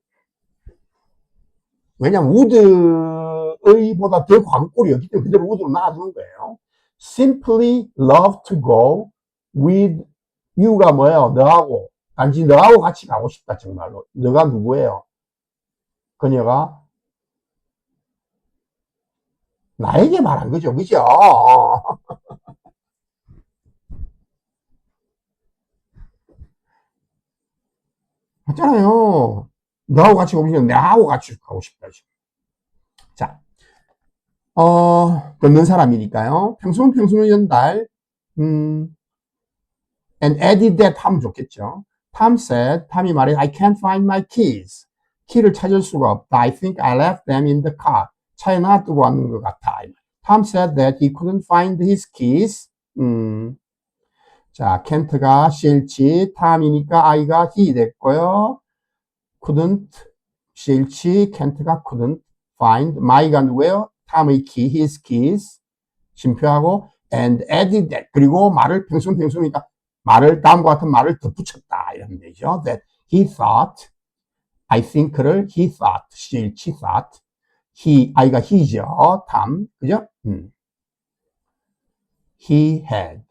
왜냐면 would의보다 더 광골이었기 때문에 그대로 would로 놔두는 거예요. simply love to go with you가 뭐예요? 너하고. 단지 너하고 같이 가고 싶다, 정말로. 너가 누구예요? 그녀가 나에게 말한 거죠. 그죠? 맞잖아요. 너하고 같이 가고 싶다. 나하고 같이 가고 싶다. 자, 듣는 사람이니까요. 평소문 연달, and added that 하면 좋겠죠. Tom said, 탐이 말해, I can't find my keys. 키를 찾을 수가 없다. I think I left them in the car. 차에 놔두고 왔는 것 같아. Tom said that he couldn't find his keys. 자, can't가 실치, 탐이니까 I가 he 됐고요. couldn't, 실치, can't가 couldn't find. my가 누구예요? 탐의 key, his keys. 심표하고 and added that. 그리고 말을 평소니까 말을 다음과 같은 말을 덧붙였다 이러면 되죠. That he thought, I think를 he thought, 실치 thought, he, I가 he죠. 탐, 그죠? he had.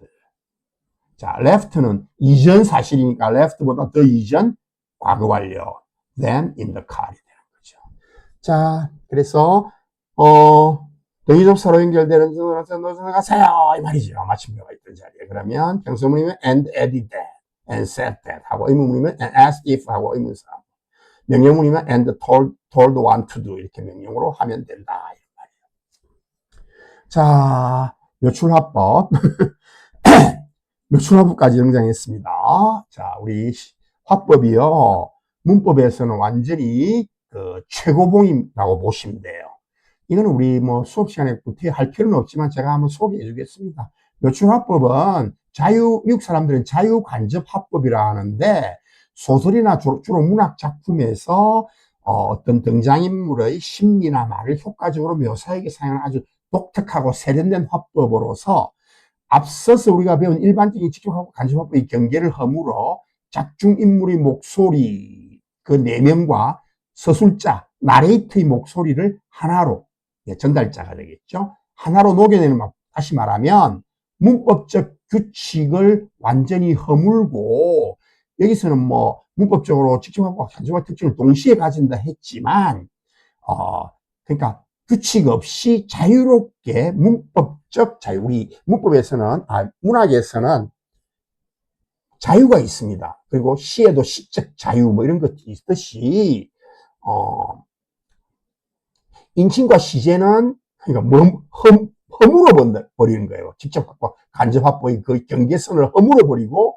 자, left는 이전 사실이니까 left보다 더 이전 과거 완료. Then in the car이 되는 거죠. 자, 그래서 동의접사로 연결되는 너가 가세요 이 말이죠. 마침표가 있던 자리에. 그러면 평소문이면 and added that, and said that 하고 의문문이면 and asked if 하고 의문사. 명령문이면 and told one to do 이렇게 명령으로 하면 된다 이런 말이에요. 자, 묘출화법. 묘출화법까지 등장했습니다. 자, 우리 화법이요. 문법에서는 완전히 최고봉이라고 보시면 돼요. 이거는 우리 수업 시간에 구태에 할 필요는 없지만 제가 한번 소개해 주겠습니다. 묘출화법은 미국 사람들은 자유간접화법이라 하는데 소설이나 주로 문학 작품에서 어떤 등장인물의 심리나 말을 효과적으로 묘사하기 사용하는 아주 독특하고 세련된 화법으로서 앞서서 우리가 배운 일반적인 직접화법, 간접화법의 경계를 허물어 작중인물의 목소리, 그 내면과 서술자, 나레이터의 목소리를 하나로, 전달자가 되겠죠. 하나로 녹여내는 막, 다시 말하면 문법적 규칙을 완전히 허물고 여기서는 문법적으로 직접화법과 간접화법 특징을 동시에 가진다 했지만 그러니까 규칙 없이 자유롭게 문법적 자유, 우리 문법에서는, 문학에서는 자유가 있습니다. 그리고 시에도 시적 자유, 이런 것들이 있듯이, 인칭과 시제는, 그러니까 허물어 버리는 거예요. 직접화법, 간접화법의 그 경계선을 허물어 버리고,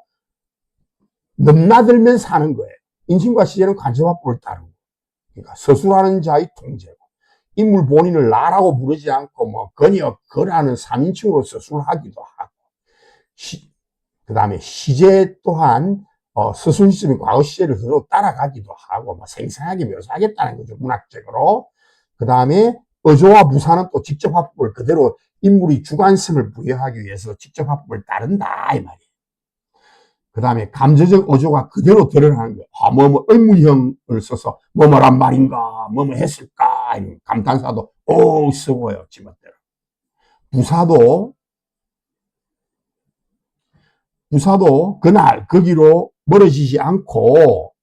넘나들면서 하는 거예요. 인칭과 시제는 간접화법을 따르고, 그러니까 서술하는 자의 통제고, 인물 본인을 나라고 부르지 않고 뭐 건역, 거라는 3인칭으로 서술하기도 하고, 그 다음에 시제 또한 서술 시점인 과거 시제를 그대로 따라가기도 하고 뭐 생생하게 묘사하겠다는 거죠, 문학적으로. 그 다음에 어조와 부사는 또 직접 화법을 그대로 인물이 주관성을 부여하기 위해서 직접 화법을 따른다 이 말이에요. 그 다음에 감정적 어조가 그대로 드러나는 거예요. 뭐뭐 의문형을 써서 뭐뭐란 말인가, 뭐뭐 했을까, 이런 감탄사도 오 쓰고요, 지멋대로. 부사도 그날 거기로 멀어지지 않고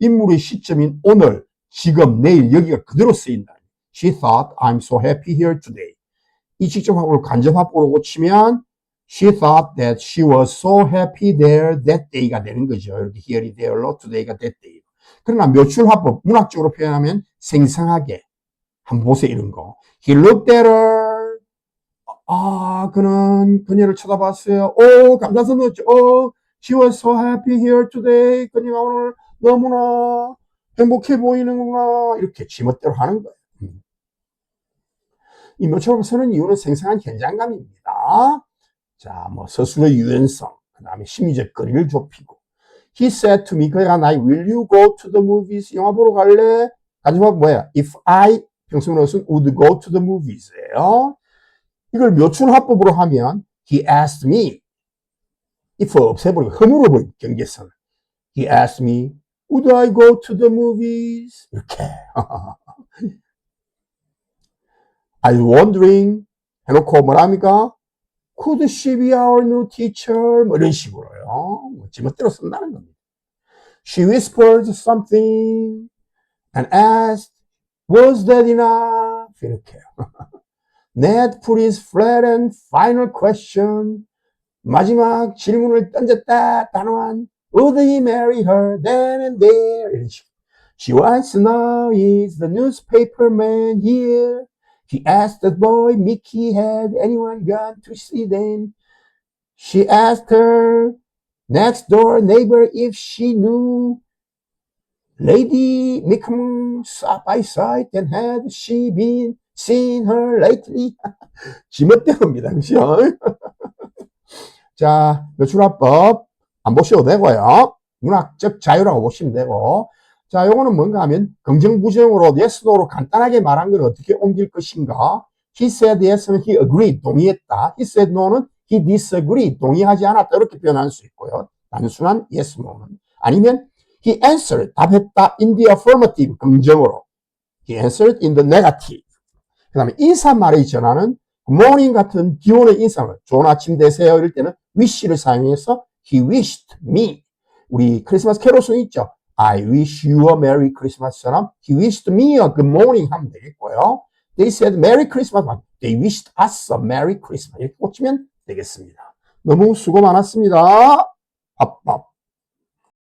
인물의 시점인 오늘, 지금, 내일 여기가 그대로 쓰인다. She thought I'm so happy here today. 이 직접화법을 간접화법으로 고치면 She thought that she was so happy there that day가 되는 거죠. 이렇게 here이 there로 today가 that day. 그러나 묘출화법, 문학적으로 표현하면 생생하게. 한번 보세요, 이런 거. He looked at her. 그는 그녀를 쳐다봤어요. 감탄사였죠. She was so happy here today. 그녀가 오늘 너무나 행복해 보이는구나. 이렇게 지멋대로 하는 거예요. 이 묘출화법을 쓰는 이유는 생생한 현장감입니다. 자, 뭐 서술의 유연성, 그 다음에 심리적 거리를 좁히고. He said to me, 그가 나에게 will you go to the movies? 영화 보러 갈래? 간접화법 뭐야? If I, 평소문어는 would go to the movies예요. 이걸 묘출화법으로 하면 he asked me, if 없애버리고 허물어 버리고 경계선을. He asked me, would I go to the movies? 이렇게. I was wondering 해놓고 뭐랍니까? Could she be our new teacher? 뭐 이런 식으로요. 지멋대로 쓴다는 겁니다. She whispered something and asked, was that enough? 이렇게요. Ned put his flat and final question. 마지막 질문을 던졌다. 단호한. Would he marry her then and there? 이런 식으로. She wants to know, is the newspaper man here? He asked the boy Mickey, had anyone gone to see them? She asked her next door neighbor if she knew Lady Mickham by sight, and had she been seen her lately? 지멋대로입니다. 그죠? 자, 묘출화법 안 보셔도 되고요. 문학적 자유라고 보시면 되고. 자, 요거는 뭔가 하면 긍정부정으로 yes, no로 간단하게 말한 걸 어떻게 옮길 것인가. He said yes는 he agreed, 동의했다. He said no는 he disagreed, 동의하지 않았다. 이렇게 표현할 수 있고요. 단순한 yes, no는. 아니면 he answered, 답했다. In the affirmative, 긍정으로. He answered in the negative. 그 다음에 인사말의 전화는 good morning 같은 기본의 인사말, 좋은 아침 되세요 이럴 때는 wish를 사용해서 he wished me. 우리 크리스마스 캐롤송 있죠? I wish you a Merry Christmas처럼 he wished me a good morning 하면 되겠고요. They said Merry Christmas. They wished us a Merry Christmas. 이렇게 꽂히면 되겠습니다. 너무 수고 많았습니다.